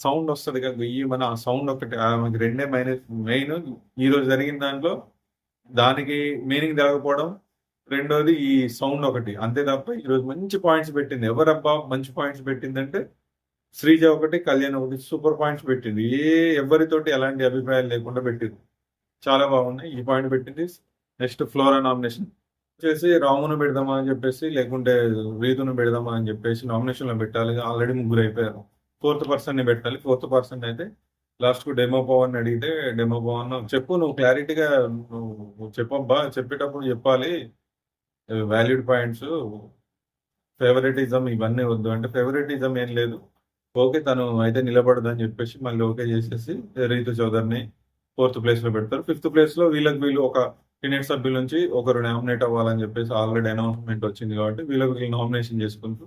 సౌండ్ వస్తుంది కదా. మన ఆ సౌండ్ ఒకటి ఆమెకి రెండే మెయిన్ ఈ రోజు జరిగిన దాంట్లో దానికి మీనింగ్ తెలకపోవడం. రెండోది ఈ సౌండ్ ఒకటి. అంతే తప్ప ఈరోజు మంచి పాయింట్స్ పెట్టింది. ఎవరబ్బా మంచి పాయింట్స్ పెట్టిందంటే శ్రీజ ఒకటి, కళ్యాణ్ ఒకటి సూపర్ పాయింట్స్ పెట్టింది. ఎవరితోటి ఎలాంటి అభిప్రాయాలు లేకుండా పెట్టింది. చాలా బాగున్నాయి. ఈ పాయింట్ పెట్టింది. నెక్స్ట్ ఫ్లోరా నామినేషన్ వచ్చేసి రామును పెడదామా అని చెప్పేసి లేకుంటే రీతును పెడదామా అని చెప్పేసి నామినేషన్ లో పెట్టాలి. ఆల్రెడీ 3 అయిపోయారు. 4th పర్సన్ ని పెట్టాలి. 4th పర్సన్ అయితే లాస్ట్ కు డెమో పవన్ అడిగితే డెమో పవన్ చెప్పు నువ్వు క్లారిటీగా నువ్వు చెప్పబ్బా, చెప్పేటప్పుడు చెప్పాలి. వాల్యూడ్ పాయింట్స్, ఫేవరెటిజం ఇవన్నీ వద్దు అంటే ఫేవరెటిజం ఏం లేదు. ఓకే తను అయితే నిలబడదు అని చెప్పేసి మళ్ళీ ఓకే చేసేసి రీతు చౌదరిని 4th ప్లేస్ లో పెడతారు. 5th ప్లేస్ లో వీళ్ళు ఒక టీనేజ్ సభ్యుల నుంచి ఒకరు నామినేట్ అవ్వాలని చెప్పేసి ఆల్రెడీ అనౌన్స్మెంట్ వచ్చింది కాబట్టి వీళ్ళు నామినేషన్ చేసుకుంటూ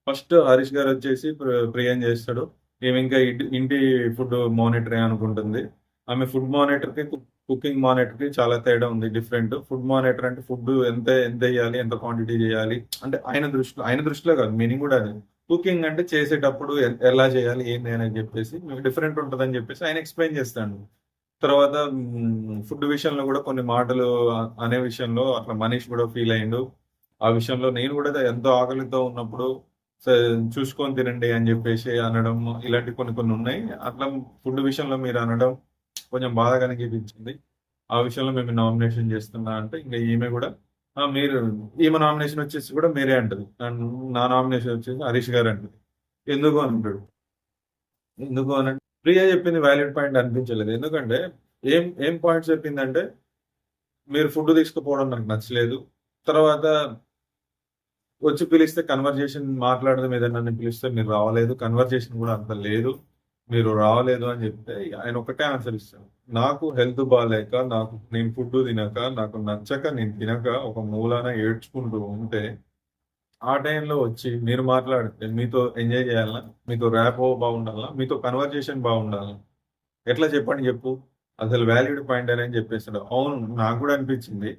ఫస్ట్ హరీష్ గారు వచ్చేసి ప్రియం చేస్తాడు. ఈమె ఇంకా ఇంటి ఫుడ్ మానిటరే అనుకుంటుంది. ఆమె ఫుడ్ మానిటర్ కి కుకింగ్ మానిటర్ కి చాలా తేడా ఉంది. డిఫరెంట్. ఫుడ్ మానిటర్ అంటే ఫుడ్ ఎంత వేయాలి, ఎంత క్వాంటిటీ చేయాలి అంటే ఆయన దృష్టిలో కాదు, మీనింగ్ కూడా అది. కుకింగ్ అంటే చేసేటప్పుడు ఎలా చేయాలి ఏంటి అని చెప్పేసి డిఫరెంట్ ఉంటుందని చెప్పేసి ఆయన ఎక్స్ప్లెయిన్ చేస్తాడు. తర్వాత ఫుడ్ విషయంలో కూడా కొన్ని మాటలు అనే విషయంలో అట్లా మనీష్ కూడా ఫీల్ అయ్యిండు. ఆ విషయంలో నేను కూడా ఎంతో ఆకలితో ఉన్నప్పుడు చూసుకొని తినండి అని చెప్పేసి అనడం, ఇలాంటి కొన్ని కొన్ని ఉన్నాయి. అట్లా ఫుడ్ విషయంలో మీరు అనడం కొంచెం బాధగా అనిపించింది. ఆ విషయంలో మేము నామినేషన్ చేస్తున్నా అంటే ఇంక ఈమె కూడా మీరు ఈమె నామినేషన్ వచ్చేసి కూడా మీరే అంటది. అండ్ నా నామినేషన్ వచ్చేసి హరీష్ గారు అంటది. ఎందుకు అని అంటాడు. ఎందుకు అనంటే ప్రియా చెప్పింది వాలిడ్ పాయింట్ అనిపించలేదు. ఎందుకంటే ఏం ఏం పాయింట్స్ చెప్పిందంటే మీరు ఫుడ్ తీసుకుపోవడం నాకు నచ్చలేదు. తర్వాత వచ్చి పిలిస్తే కన్వర్జేషన్ మాట్లాడడం ఏదైనా నన్ను పిలిస్తే మీరు రావలేదు. కన్వర్జేషన్ కూడా అంత లేదు. మీరు రావలేదు అని చెప్తే ఆయన ఒకటే ఆన్సర్ ఇస్తాడు. నాకు హెల్త్ బాగాలేక, నేను ఫుడ్ తినక, నాకు నచ్చక నేను తినక ఒక మూలాన ఏడ్చుకుంటూ ఉంటే, ఆ టైంలో వచ్చి మీరు మాట్లాడితే మీతో ఎంజాయ్ చేయాలనా? మీతో ర్యాపో బాగుండాలా? మీతో కన్వర్జేషన్ బాగుండాలా? ఎట్లా చెప్పండి చెప్పు? అసలు వాలిడ్ పాయింట్ అని చెప్పేసాడు. అవును నాకు కూడా అనిపించింది.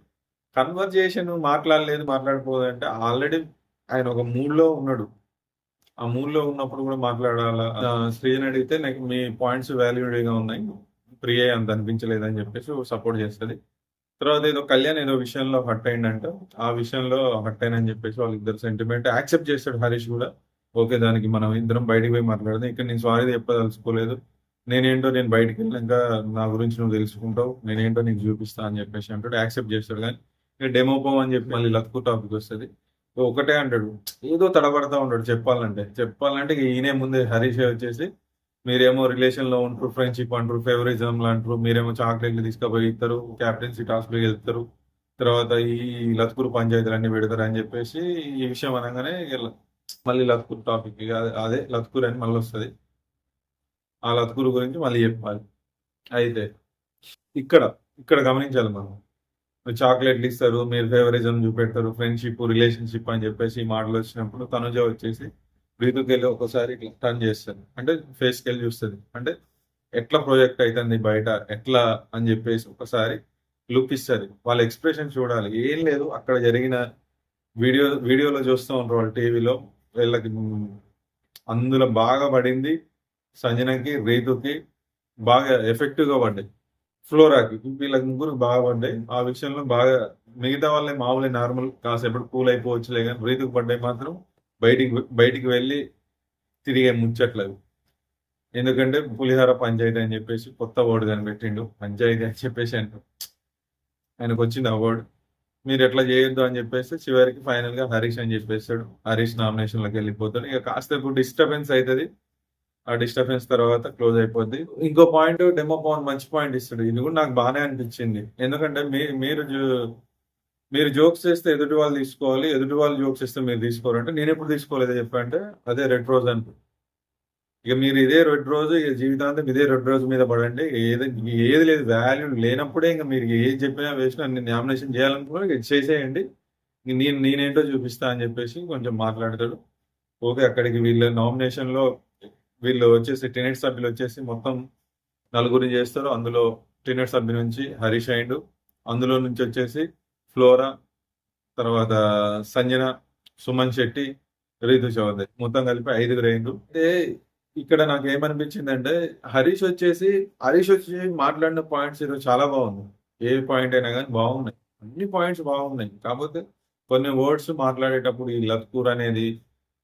కన్వర్జేషన్ మాట్లాడకపోదంటే ఆల్రెడీ ఆయన ఒక మూడ్‌లో ఉన్నాడు. ఆ మూడ్‌లో ఉన్నప్పుడు కూడా మాట్లాడాలా? శ్రీజని అడిగితే నాకు మీ పాయింట్స్ వాలిడ్‌గా ఉన్నాయి. ప్రియ అంత అనిపించలేదని చెప్పేసి సపోర్ట్ చేస్తది. తర్వాత ఏదో కళ్యాణ్ ఏదో విషయంలో హర్ట్ అయిండంట. ఆ విషయంలో హర్ట్ అయ్యానని చెప్పేసి వాళ్ళిద్దరు సెంటిమెంట్ యాక్సెప్ట్ చేస్తాడు హరీష్ కూడా. ఓకే. దానికి మనం ఇద్దరం బయటికి పోయి మాట్లాడదాం. ఇక్కడ నేను సారీ చెప్పదలుచుకోలేదు. నేనేంటో నేను బయటికెళ్ళినంక నా గురించి నువ్వు తెలుసుకుంటావు. నేనేంటో నీకు చూపిస్తా అని చెప్పేసి అంటాడు. యాక్సెప్ట్ చేస్తాడు గానీ, ఇక డెమోపం అని చెప్పి మళ్ళీ లక్కు టాపిక్ వస్తది. ఒకటే అంటాడు. ఏదో తడబడతా ఉంటాడు చెప్పాలంటే. చెప్పాలంటే ఇక ఈయనే ముందే హరీషే వచ్చేసి మీరేమో రిలేషన్‌లో ఉంటరు, ఫ్రెండ్‌షిప్ అంటరు, ఫేవరిజంలు అంటరు. మీరేమో చాక్లెట్‌లు తీసుకపోయి ఇత్తరు, క్యాప్టెన్సీ టాస్క్‌లు గెలుపుతారు. తర్వాత ఈ లత్కూరు పంచాయతీలన్నీ పెడతారు అని చెప్పేసి ఈ విషయం అనంగానే మళ్ళీ లత్కూరు టాపిక్ ఇగ అదే లత్కూర్ అని మళ్ళొస్తది. ఆ లత్కూరు గురించి మళ్ళీ చెప్పాలి. అయితే ఇక్కడ, ఇక్కడ గమనించాలి మనం. చాక్లెట్‌లు ఇస్తారు, మీరు ఫేవరిజం చూపెడతారు, ఫ్రెండ్‌షిప్, రిలేషన్‌షిప్ అని చెప్పేసి ఈ మాటలొచ్చినప్పుడు తనుజ వచ్చేసి రీతుకెళ్ళి ఒకసారి ఇట్లా టర్న్ చేస్తది. అంటే ఫేస్‌కెళ్ళి చూస్తది. అంటే ఎట్లా ప్రొజెక్ట్ అయితంది బయట, ఎట్లా అని చెప్పేసి ఒకసారి లుక్ ఇస్తది. వాళ్ళ ఎక్స్‌ప్రెషన్ చూడాలి. ఏం లేదు అక్కడ జరిగిన వీడియోలో చూస్తూ ఉంటారు వాళ్ళు టీవీలో. వీళ్ళకి అందులో బాగా పడింది సంజనకి, రీతుకి బాగా ఎఫెక్టివ్‌గా పడ్డాయి. ఫ్లోరాకి వీళ్ళకి ముగ్గురికి బాగా పడ్డాయి. ఆ విషయంలో బాగా మిగతా వాళ్ళని మామూలే నార్మల్ కాసేపటి కూల్ అయిపోవచ్చులే గాని రీతుకి పడ్డాయి మాత్రం బయటికి వెళ్ళి తిరిగే ముచ్చట్లవి. ఎందుకంటే పులిహోర పంచాయతీ అని చెప్పేసి కొత్త వర్డ్ కనిపెట్టిండు. పంచాయతీ అని చెప్పేసి ఆయనకొచ్చింది ఆ వర్డ్. మీరు ఎట్లా చేయొద్దు అని చెప్పేసి చివరికి ఫైనల్ గా హరీష్ అని చెప్పేస్తాడు. హరీష్ నామినేషన్ లోకి వెళ్ళిపోతాడు. ఇక కాస్త డిస్టర్బెన్స్ అవుతుంది. ఆ డిస్టర్బెన్స్ తర్వాత క్లోజ్ అయిపోద్ది. ఇంకో పాయింట్ డెమో పవన్ మంచి పాయింట్ ఇస్తాడు. ఇది కూడా నాకు బాగానే అనిపించింది. ఎందుకంటే మీరు జోక్స్ చేస్తే ఎదుటి వాళ్ళు తీసుకోవాలి, ఎదుటి వాళ్ళు జోక్స్ చేస్తే మీరు తీసుకోవాలంటే నేను ఎప్పుడు తీసుకోలేదు చెప్పంటే అదే రెడ్ రోజ్ అని. ఇక మీరు ఇదే రెడ్ రోజు ఇక జీవితాంతం ఇదే రెడ్ రోజు మీద పడండి. ఏది లేదు వాల్యూ లేనప్పుడే ఇంకా మీరు ఏది చెప్పినా వేస్ట్ నన్ను నామినేషన్ చేయాలనుకున్నా ఇక చేసేయండి. నేనేంటో చూపిస్తా అని చెప్పేసి కొంచెం మాట్లాడతాడు. ఓకే. అక్కడికి వీళ్ళు వచ్చేసి టెనెట్ సభ్యులు వచ్చేసి మొత్తం నలుగురిని చేస్తారు. అందులో టెనెట్ సభ్యు నుంచి హరీష్ అయిండు. అందులో నుంచి వచ్చేసి ఫ్లోరా, తర్వాత సంజన, సుమన్ శెట్టి, రీతు చౌదరి మొత్తం కలిపి 5గురు అయిండు. అంటే ఇక్కడ నాకు ఏమనిపించిందంటే హరీష్ వచ్చి మాట్లాడిన పాయింట్స్ ఈరోజు చాలా బాగుంది. ఏ పాయింట్ అయినా కానీ బాగున్నాయి. అన్ని పాయింట్స్ బాగున్నాయి. కాకపోతే కొన్ని వర్డ్స్ మాట్లాడేటప్పుడు ఈ లత్కూర్ అనేది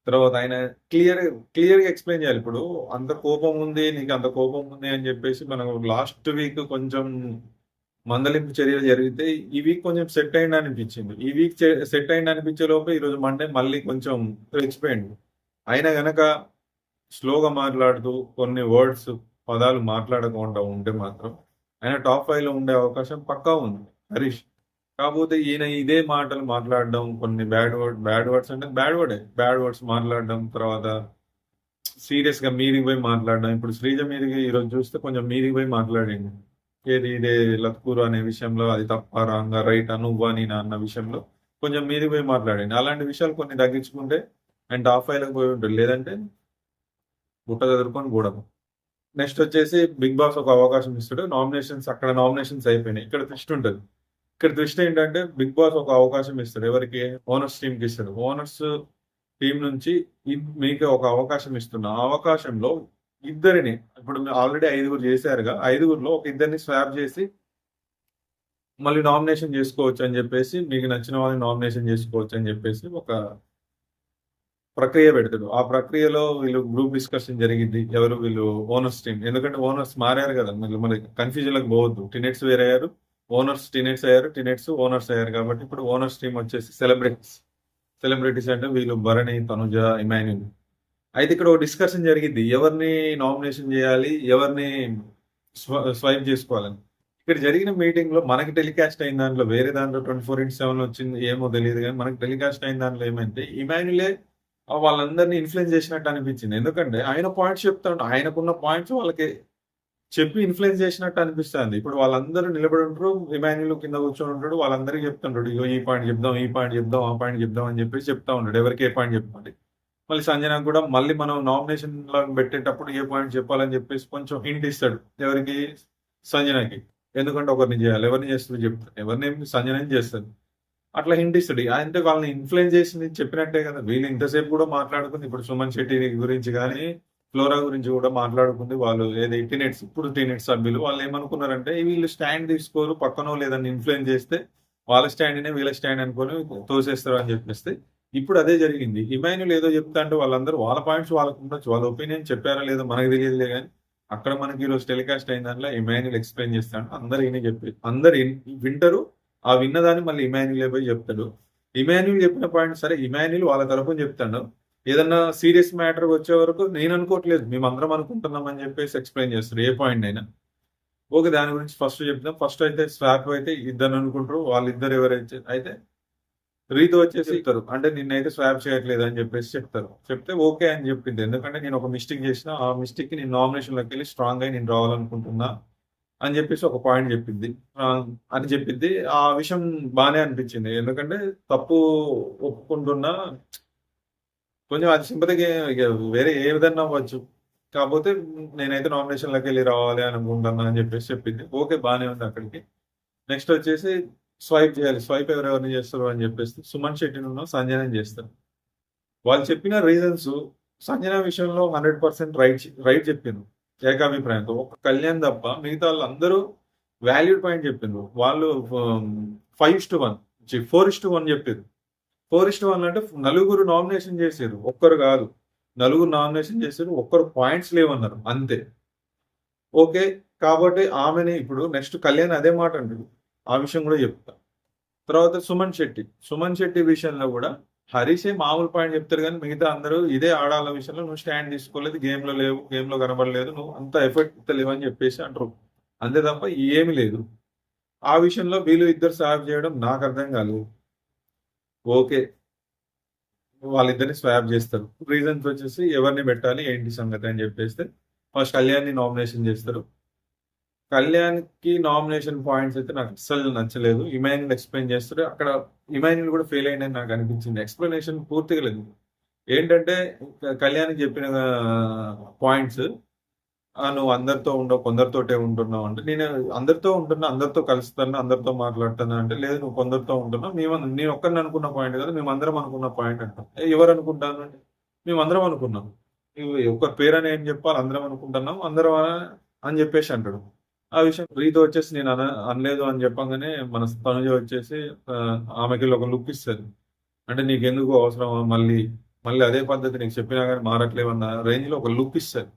తర్వాత ఆయన క్లియర్‌గా ఎక్స్‌ప్లెయిన్ చేయాలి. ఇప్పుడు అంత కోపం ఉంది, నీకు అంత కోపం ఉంది అని చెప్పేసి మనం లాస్ట్ వీక్ కొంచెం మందలింపు చర్యలు జరిగితే ఈ వీక్ కొంచెం సెట్ అయింది అనిపించింది. ఈ వీక్ సెట్ అయింది అనిపించే లోపే ఈరోజు మండే మళ్ళీ కొంచెం రెచ్చిపోయిండు. అయినా గనక స్లోగా మాట్లాడుతూ కొన్ని పదాలు మాట్లాడకుండా ఉంటే మాత్రం ఆయన టాప్ 5లో ఉండే అవకాశం పక్కా ఉంది హరీష్. కాకపోతే ఈయన ఇదే మాటలు మాట్లాడడం కొన్ని బ్యాడ్ వర్డ్స్ అంటే బ్యాడ్ వర్డ్స్ మాట్లాడడం తర్వాత సీరియస్‌గా మీదికి పోయి మాట్లాడడం. ఇప్పుడు శ్రీజ మీదికి ఈరోజు చూస్తే కొంచెం మీదికి పోయి మాట్లాడిండు. ఇదే లత్కూరు అనే విషయంలో అది తప్పా, రాంగా, రైటా, నువ్వా, నేనా అన్న విషయంలో కొంచెం మీదికి పోయి మాట్లాడిండు. అలాంటి విషయాలు కొన్ని తగ్గించుకుంటే ఆయన టాప్ 5లోకి పోయి ఉంటాడు. లేదంటే గుట్ట చదురుకొని గూడెం. నెక్స్ట్ వచ్చేసి బిగ్ బాస్ ఒక అవకాశం ఇస్తాడు. అక్కడ నామినేషన్స్ అయిపోయినాయి. ఇక్కడ ట్విస్ట్ ఉంటది. ఇక్కడ ట్విస్ట్ ఏంటంటే బిగ్ బాస్ ఒక అవకాశం ఇస్తాడు. ఎవరికి? ఓనర్స్ టీమ్‌కి ఇస్తాడు. ఓనర్స్ టీమ్ నుంచి మీకు ఒక అవకాశం ఇస్తున్నా. ఆ అవకాశంలో ఇద్దరిని ఇప్పుడు ఆల్రెడీ 5గురు చేశారుగా. 5గురిలో ఒక ఇద్దరిని స్వాప్ చేసి మళ్ళీ నామినేషన్ చేసుకోవచ్చు అని చెప్పేసి మీకు నచ్చిన వాళ్ళని నామినేషన్ చేసుకోవచ్చు అని చెప్పేసి ఒక ప్రక్రియ పెడతాడు. ఆ ప్రక్రియలో వీళ్ళు గ్రూప్ డిస్కషన్ జరిగింది. ఎవరు వీళ్ళు ఓనర్స్ టీమ్. ఎందుకంటే ఓనర్స్ మారారు కదా! మళ్ళీ మనకి కన్‌ఫ్యూజన్‌లోకి పోవద్దు. టీనేట్స్ వేరయ్యారు. ఓనర్స్ టీనేట్స్ అయ్యారు. టీనేట్స్ ఓనర్స్ అయ్యారు కాబట్టి ఇప్పుడు ఓనర్స్ టీమ్ వచ్చేసి సెలబ్రిటీస్. సెలబ్రిటీస్ అంటే వీళ్ళు భరణి, తనుజ, ఇమాన్యుల్. అయితే ఇక్కడ ఒక డిస్కషన్ జరిగిద్ది. ఎవరిని నామినేషన్ చేయాలి? ఎవరిని స్వైప్ చేసుకోవాలని. ఇక్కడ జరిగిన మీటింగ్‌లో మనకి టెలికాస్ట్ అయిన దాంట్లో వేరే దాంట్లో 24/7 వచ్చింది ఏమో తెలీదు గానీ, మనకి టెలికాస్ట్ అయిన దాంట్లో ఏమంటే ఇమాన్యులే వాళ్ళందరిని ఇన్‌ఫ్లుయెన్స్ చేసినట్టు అనిపించింది. ఎందుకంటే ఆయన పాయింట్స్ చెప్తా ఉంటే ఆయనకున్న పాయింట్స్ వాళ్ళకి చెప్పి ఇన్‌ఫ్లుయెన్స్ చేసినట్టు అనిపిస్తాంది. ఇప్పుడు వాళ్ళందరూ నిలబడి ఉంటారు. ఇమాన్యుల్ కింద కూర్చొని ఉంటాడు. వాళ్ళందరికీ చెప్తుంటాడు. ఇగో ఈ పాయింట్ చెప్దాం, ఈ పాయింట్ చెప్దాం, ఆ పాయింట్ చెప్దాం అని చెప్పేసి చెప్తా ఉంటాడు. ఎవరికి ఏ పాయింట్ చెప్పాలి. మళ్ళీ సంజనకు కూడా మళ్ళీ మనం నామినేషన్‌లో పెట్టేటప్పుడు ఏ పాయింట్ చెప్పాలని చెప్పేసి కొంచెం హింట్ ఇస్తాడు. ఎవరికి? సంజనకి. ఎందుకంటే ఒకరిని చేయాలి. ఎవరిని చేస్తదో చెప్తాడు. ఎవరినేమి సంజనని చేస్తది. అట్లా హింట్ ఇస్తాడు. అంటే వాళ్ళని ఇన్‌ఫ్లుయెన్స్ చేసింది చెప్పినట్టే కదా! వీళ్ళు ఇంతసేపు కూడా మాట్లాడుకుంది ఇప్పుడు సుమన్ శెట్టి గురించి గాని, ఫ్లోరా గురించి కూడా మాట్లాడుకుంది. వాళ్ళు ఏది టీనేట్స్ ఇప్పుడు టీనేట్స్ సభ్యులు వాళ్ళు ఏమనుకున్నారంటే వీళ్ళు స్టాండ్ తీసుకోరు. పక్కనోళ్ళు ఏదన్నా ఇన్‌ఫ్లుయెన్స్ చేస్తే వాళ్ళ స్టాండ్‌నే వీళ్ళ స్టాండ్ అనుకోని తోసేస్తారు అని చెప్పేస్తే ఇప్పుడు అదే జరిగింది. ఇమాన్యుల్ ఏదో చెప్తా అంటే వాళ్ళందరూ వాళ్ళ పాయింట్స్ వాళ్ళకుండొచ్చు. వాళ్ళ ఒపీనియన్ చెప్పారో లేదో మనకు తెలియదులే గాని, అక్కడ మనకి ఈరోజు టెలికాస్ట్ అయిన దాంట్లో ఇమాన్యుల్ ఎక్స్‌ప్లెయిన్ చేస్తాడు. అందరూ ఈయనే చెప్పి అందరూ వింటరు. ఆ విన్నదాన్ని మళ్ళీ ఇమాన్యులే పోయి చెప్తాడు. ఇమాన్యుల్ చెప్పిన పాయింట్ సరే ఇమాన్యుల్ వాళ్ళ తరపున చెప్తాడు. ఏదన్నా సీరియస్ మ్యాటర్ వచ్చే వరకు నేను అనుకోవట్లేదు. మేమందరం అనుకుంటున్నాం అని చెప్పేసి ఎక్స్‌ప్లెయిన్ చేస్తారు. ఏ పాయింట్ అయినా. ఓకే. దాని గురించి ఫస్ట్ చెప్దాం. ఫస్ట్ అయితే స్వాప్ అయితే ఇద్దరు అనుకుంటారు. వాళ్ళిద్దరు ఎవరైతే అయితే రీతు వచ్చేసి చెప్తారు. అంటే నిన్నైతే స్వాప్ చేయట్లేదు అని చెప్పేసి చెప్తారు. చెప్తే ఓకే అని చెప్పింది. ఎందుకంటే నేను ఒక మిస్టేక్ చేసిన. ఆ మిస్టేక్‌కి నేను నామినేషన్‌లోకెళ్ళి స్ట్రాంగ్ అయ్యి నేను రావాలనుకుంటున్నా అని చెప్పేసి ఒక పాయింట్ చెప్పింది. అని చెప్పిద్ది. ఆ విషయం బానే అనిపించింది. ఎందుకంటే తప్పు ఒప్పుకుంటున్నా కొంచెం అది సింపతికి ఇగ వేరే ఏ విధంగా అవ్వచ్చు. కాపోతే నేనైతే నామినేషన్‌లోకెళ్ళి రావాలి అనుకుంటున్నా అని చెప్పేసి చెప్పింది. ఓకే. బానే ఉంది అక్కడికి. నెక్స్ట్ వచ్చేసి స్వైప్ చేయాలి. స్వైప్ ఎవరెవరిని చేస్తారు అని చెప్పేసి సుమన్ శెట్టినును, సంజనని చేస్తారు. వాళ్ళు చెప్పిన రీజన్స్ సంజన విషయంలో 100% రైట్ చెప్పిండ్రు. ఏకాభిప్రాయంతో. ఒక్క కళ్యాణ్ తప్ప మిగతా వాళ్ళందరూ వాల్యూడ్ పాయింట్ చెప్పిండ్రు. వాళ్ళు 5:1 4:1 చెప్పిర్రు. 4:1 అంటే నలుగురు నామినేషన్ చేసిర్రు. ఒక్కరు కాదు. నలుగురు నామినేషన్ చేసిర్రు. ఒక్కరు పాయింట్స్ లేవన్నారు. అంతే. ఓకే. కాబట్టి ఆమెని ఇప్పుడు నెక్స్ట్ కళ్యాణ్ అదే మాట అంటాడు. ఆ విషయం కూడా చెప్తా. తర్వాత సుమన్ శెట్టి. సుమన్ శెట్టి విషయంలో కూడా హరీషే మామూలు పాయింట్ చెప్తారు కానీ మిగతా అందరూ ఇదే ఆడాళ్ళ విషయంలో నువ్వు స్టాండ్ తీసుకోలేదు. గేమ్‌లో లేవు. గేమ్‌లో కనబడలేదు. నువ్వు అంత ఎఫర్ట్ ఇత్తలేవు అని చెప్పేసి అంటారు. అంతే తప్ప ఏమి లేదు. ఆ విషయంలో వీళ్ళు ఇద్దరు స్వాప్ చేయడం నాకు అర్థం కాలేదు. ఓకే. వాళ్ళిద్దరిని స్వాప్ చేస్తారు. రీజన్స్ వచ్చేసి ఎవరిని పెట్టాలి ఏంటి సంగతి అని చెప్పేస్తే ఫస్ట్ కళ్యాణ్‌ని నామినేషన్ చేస్తారు. కళ్యాణ్‌కి నామినేషన్ పాయింట్స్ అయితే నాకు అస్సలు నచ్చలేదు. ఇమాన్యుల్ ఎక్స్‌ప్లెయిన్ చేస్తాడు. అక్కడ ఇమాన్యుల్ కూడా ఫెయిల్ అయిండని నాకు అనిపించింది. ఎక్స్‌ప్లనేషన్ పూర్తిగా లేదు. ఏంటంటే కళ్యాణ్‌కి చెప్పిన పాయింట్స్ నువ్వు అందరితో ఉండవు. కొందరితోటే ఉంటున్నావు అంటే, నేను అందరితో ఉంటున్నా, అందరితో కలుస్తాను, అందరితో మాట్లాడుతాను అంటే, లేదు నువ్వు కొందరితో ఉంటున్నావు. నేను ఒక్కడిని అనుకున్న పాయింట్ కాదు. మేమందరం అనుకున్న పాయింట్ అంటాం. ఎవరు అనుకుంటాను అంటే, మేమందరం అనుకున్నాం. ఒకరి పేరని ఏం చెప్పాలి అందరం అనుకుంటున్నాం. అందరం అని చెప్పేసి అంటాడు. ఆ విషయం రీతు వచ్చేసి నేను అనలేదు అని చెప్పంగానే మన తనుజ వచ్చేసి ఆమెకి ఒక లుక్ ఇస్తది. అంటే నీకెందుకు అవసరమా మళ్ళీ అదే పద్ధతి నీకు చెప్పినా గాని మారట్లేవన్న రేంజ్‌లో ఒక లుక్ ఇస్తది.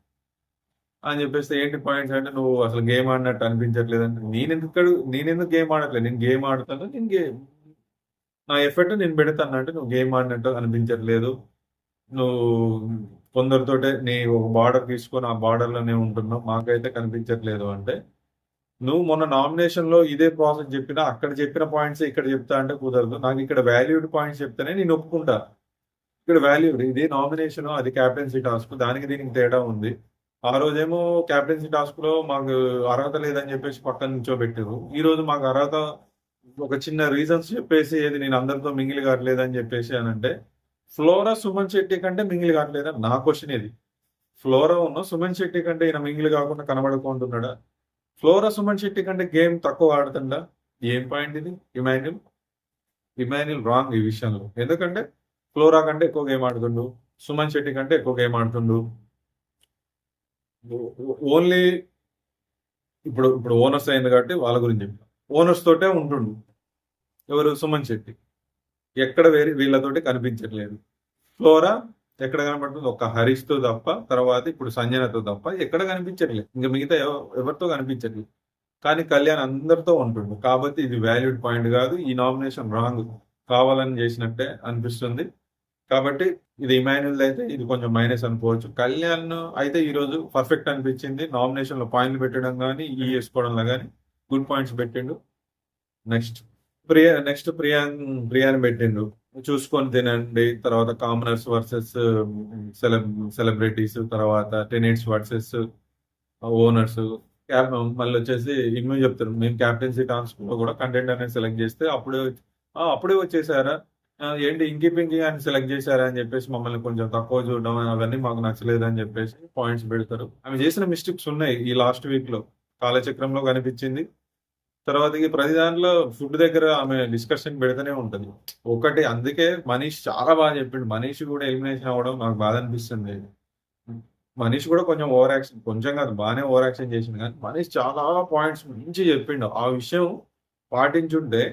అని చెప్పేస్తే ఏంటి పాయింట్స్ అంటే నువ్వు అసలు గేమ్ ఆడినట్టు అనిపించట్లేదంటే నేనెందుకు గేమ్ ఆడట్లేదు. నేను గేమ్ ఆడతాను. నా ఎఫర్ట్ నేను పెడతాను అంటే నువ్వు గేమ్ ఆడినట్టు అనిపించట్లేదు. నువ్వు కొందరితోటే నీ ఒక బార్డర్ తీసుకొని ఆ బార్డర్‌లోనే ఉంటున్నావు. మాకైతే కనిపించట్లేదు అంటే నువ్వు మొన్న నామినేషన్‌లో ఇదే ప్రాసెస్ చెప్పినా, అక్కడ చెప్పిన పాయింట్సే ఇక్కడ చెప్తా అంటే కుదరదు. నాకు ఇక్కడ వాల్యూడ్ పాయింట్స్ చెప్తేనే నేను ఒప్పుకుంటా. ఇక్కడ వాల్యూడ్ ఇది నామినేషన్ అది క్యాప్టెన్సీ టాస్క్. దానికి దీనికి తేడా ఉంది. ఆ రోజేమో క్యాప్టెన్సీ టాస్క్‌లో మాకు అర్హత లేదని చెప్పేసి పక్కన నిల్చోబెట్టిర్రు. ఈరోజు మాకు అర్హత ఒక చిన్న రీజన్స్ చెప్పేసి ఏది నేను అందరితో మింగిల్ కావట్లేదని చెప్పేసి అనంటే, ఫ్లోరా సుమన్ శెట్టి కంటే మింగిల్ కావట్లేదా? నా క్వెషన్ ఇది. ఫ్లోరా సుమన్ శెట్టి కంటే ఈయన మింగిల్ కాకుండా కనబడకుంటున్నాడా? ఫ్లోరా సుమన్ శెట్టి కంటే గేమ్ తక్కువ ఆడుతుందా? ఏం పాయింట్ ఇది? ఇమాన్యుల్ రాంగ్ ఈ విషయంలో. ఎందుకంటే ఫ్లోరా కంటే ఎక్కువ గేమ్ ఆడుతుండు. సుమన్ శెట్టి కంటే ఎక్కువ గేమ్ ఆడుతుండు. ఓన్లీ ఇప్పుడు ఓనర్స్ అయింది కాబట్టి వాళ్ళ గురించి చెప్పా. ఓనర్స్ తోటే ఉంటుండు. ఎవరు? సుమన్ శెట్టి. ఎక్కడ వీళ్ళతోటి కనిపించట్లేదు. ఫ్లోరా ఎక్కడ కనపడుతుంది? ఒక హరీష్‌తో తప్ప, తర్వాత ఇప్పుడు సంజనతో తప్ప ఎక్కడ కనిపించట్లేదు. ఇంక మిగతా ఎవరితో కనిపించట్లేదు. కానీ కళ్యాణ్ అందరితో ఉంటుండు. కాబట్టి ఇది వాలిడ్ పాయింట్ కాదు. ఈ నామినేషన్ రాంగ్. కావాలని చేసినట్టే అనిపిస్తుంది. కాబట్టి ఇది ఇమాన్యుయల్‌ది అయితే ఇది కొంచెం మైనస్ అనుకోవచ్చు. కళ్యాణ్ అయితే ఈరోజు పర్ఫెక్ట్ అనిపించింది. నామినేషన్‌లో పాయింట్లు పెట్టడం గాని, ఏసుకోవడంలో గాని గుడ్ పాయింట్స్ పెట్టిండు. నెక్స్ట్ ప్రియాని పెట్టిండు. చూసుకొని తినండి. తర్వాత కామనర్స్ వర్సెస్ సెలబ్రిటీస్, తర్వాత టెనెంట్స్ వర్సెస్ ఓనర్స్. మళ్ళీ వచ్చేసి ఇమ్ము చెప్తారు, మేము క్యాప్టెన్సీ టాస్క్ లో కూడా కంటెంట్ అనేది సెలెక్ట్ చేస్తే అప్పుడే వచ్చేసారా, ఏంటి ఇంకి పింకి అని సెలెక్ట్ చేశారా అని చెప్పేసి మమ్మల్ని కొంచెం తక్కువ చూడడం అవన్నీ మాకు నచ్చలేదు అని చెప్పేసి పాయింట్స్ పెడతారు. ఆమె చేసిన మిస్టేక్స్ ఉన్నాయి ఈ లాస్ట్ వీక్ లో. కాలచక్రంలో కనిపించింది. తర్వాత ప్రతి దాంట్లో ఫుడ్ దగ్గర ఆమె డిస్కషన్ పెడుతూనే ఉంటది. ఒకటి అందుకే మనీష్ చాలా బాగా చెప్పిండు. మనీష్ కూడా ఎలిమినేషన్ అవ్వడం నాకు బాధ అనిపిస్తుంది. మనీష్ కూడా కొంచెం ఓవర్ యాక్షన్, కొంచెం కాదు బాగానే ఓవర్ యాక్షన్ చేసిండు, కానీ మనీష్ చాలా పాయింట్స్ మంచి చెప్పిండు. ఆ విషయం పాటించుంటే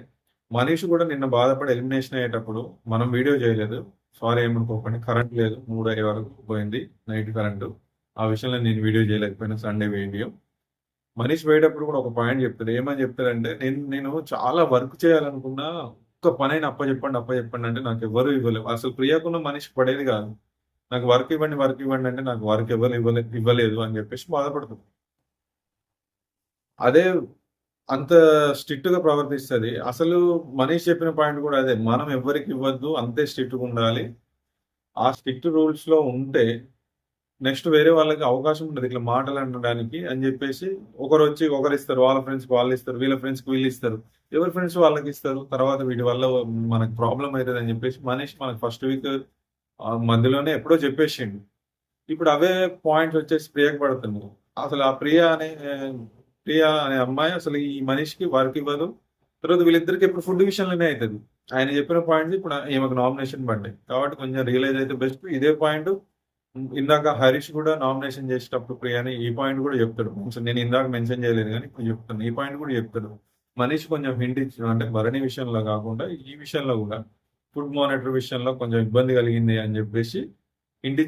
మనీష్ కూడా నిన్న బాధపడి ఎలిమినేషన్ అయ్యేటప్పుడు మనం వీడియో చేయలేదు, సారీ ఏమనుకోకండి, కరెంట్ లేదు, 3 వరకు పోయింది నైట్ కరెంటు. ఆ విషయంలో నేను వీడియో చేయలేకపోయినా సండే వీడియో. మనీష్ పోయేటప్పుడు కూడా ఒక పాయింట్ చెప్తాడు. ఏమని చెప్తాడంటే, నేను చాలా వర్క్ చేయాలనుకున్నా, ఒక్క పనైనా అప్పచెప్పండి అంటే నాకు ఎవరు ఇవ్వలేవు. అసలు ప్రియాకున్న మనీష్ పడేది కాదు. నాకు వర్క్ ఇవ్వండి అంటే నాకు వర్క్ ఎవరు ఇవ్వలేదు అని చెప్పేసి బాధపడుతుంది. అదే అంత స్ట్రిక్ట్ గా ప్రవర్తిస్తుంది. అసలు మనీష్ చెప్పిన పాయింట్ కూడా అదే, మనం ఎవరికి ఇవ్వద్దు, అంతే స్ట్రిక్ట్ గా ఉండాలి. ఆ స్ట్రిక్ట్ రూల్స్ లో ఉంటే నెక్స్ట్ వేరే వాళ్ళకి అవకాశం ఉండదు ఇట్లా మాటలు అనడానికి అని చెప్పేసి. ఒకరు వచ్చి ఒకరు ఇస్తారు, వాళ్ళ ఫ్రెండ్స్ వాళ్ళు ఇస్తారు, వీళ్ళ ఫ్రెండ్స్ వీళ్ళు ఇస్తారు, ఎవరి ఫ్రెండ్స్ వాళ్ళకి ఇస్తారు. తర్వాత వీటి వల్ల మనకు ప్రాబ్లం అవుతుంది అని చెప్పేసి మనీష్ మనకు ఫస్ట్ వీక్ మధ్యలోనే ఎప్పుడో చెప్పేసిండు. ఇప్పుడు అవే పాయింట్స్ వచ్చేసి ప్రియకు పడుతుంది. అసలు ఆ ప్రియ అనే అమ్మాయి అసలు ఈ మనిషికి వర్క్ ఇవ్వదు. తర్వాత వీళ్ళిద్దరికి ఇప్పుడు ఫుడ్ విషయంలోనే అవుతుంది. ఆయన చెప్పిన పాయింట్స్ ఇప్పుడు ఈమెకు నామినేషన్ పడ్డాయి. కాబట్టి కొంచెం రియలైజ్ అయితే బెస్ట్. ఇదే పాయింట్ ఇందాక హరీష్ కూడా నామినేషన్ చేసేటప్పుడు ప్రియాని ఈ పాయింట్ కూడా చెప్తాడు. నేను ఇందాక మెన్షన్ చేయలేదు కానీ ఇప్పుడు చెప్తాను, ఈ పాయింట్ కూడా చెప్తాడు. మనీష్ కొంచెం హింట్ ఇచ్చిన, అంటే భరణి విషయంలో కాకుండా ఈ విషయంలో కూడా ఫుడ్ మానిటర్ విషయంలో కొంచెం ఇబ్బంది కలిగింది అని చెప్పేసి ఇంటి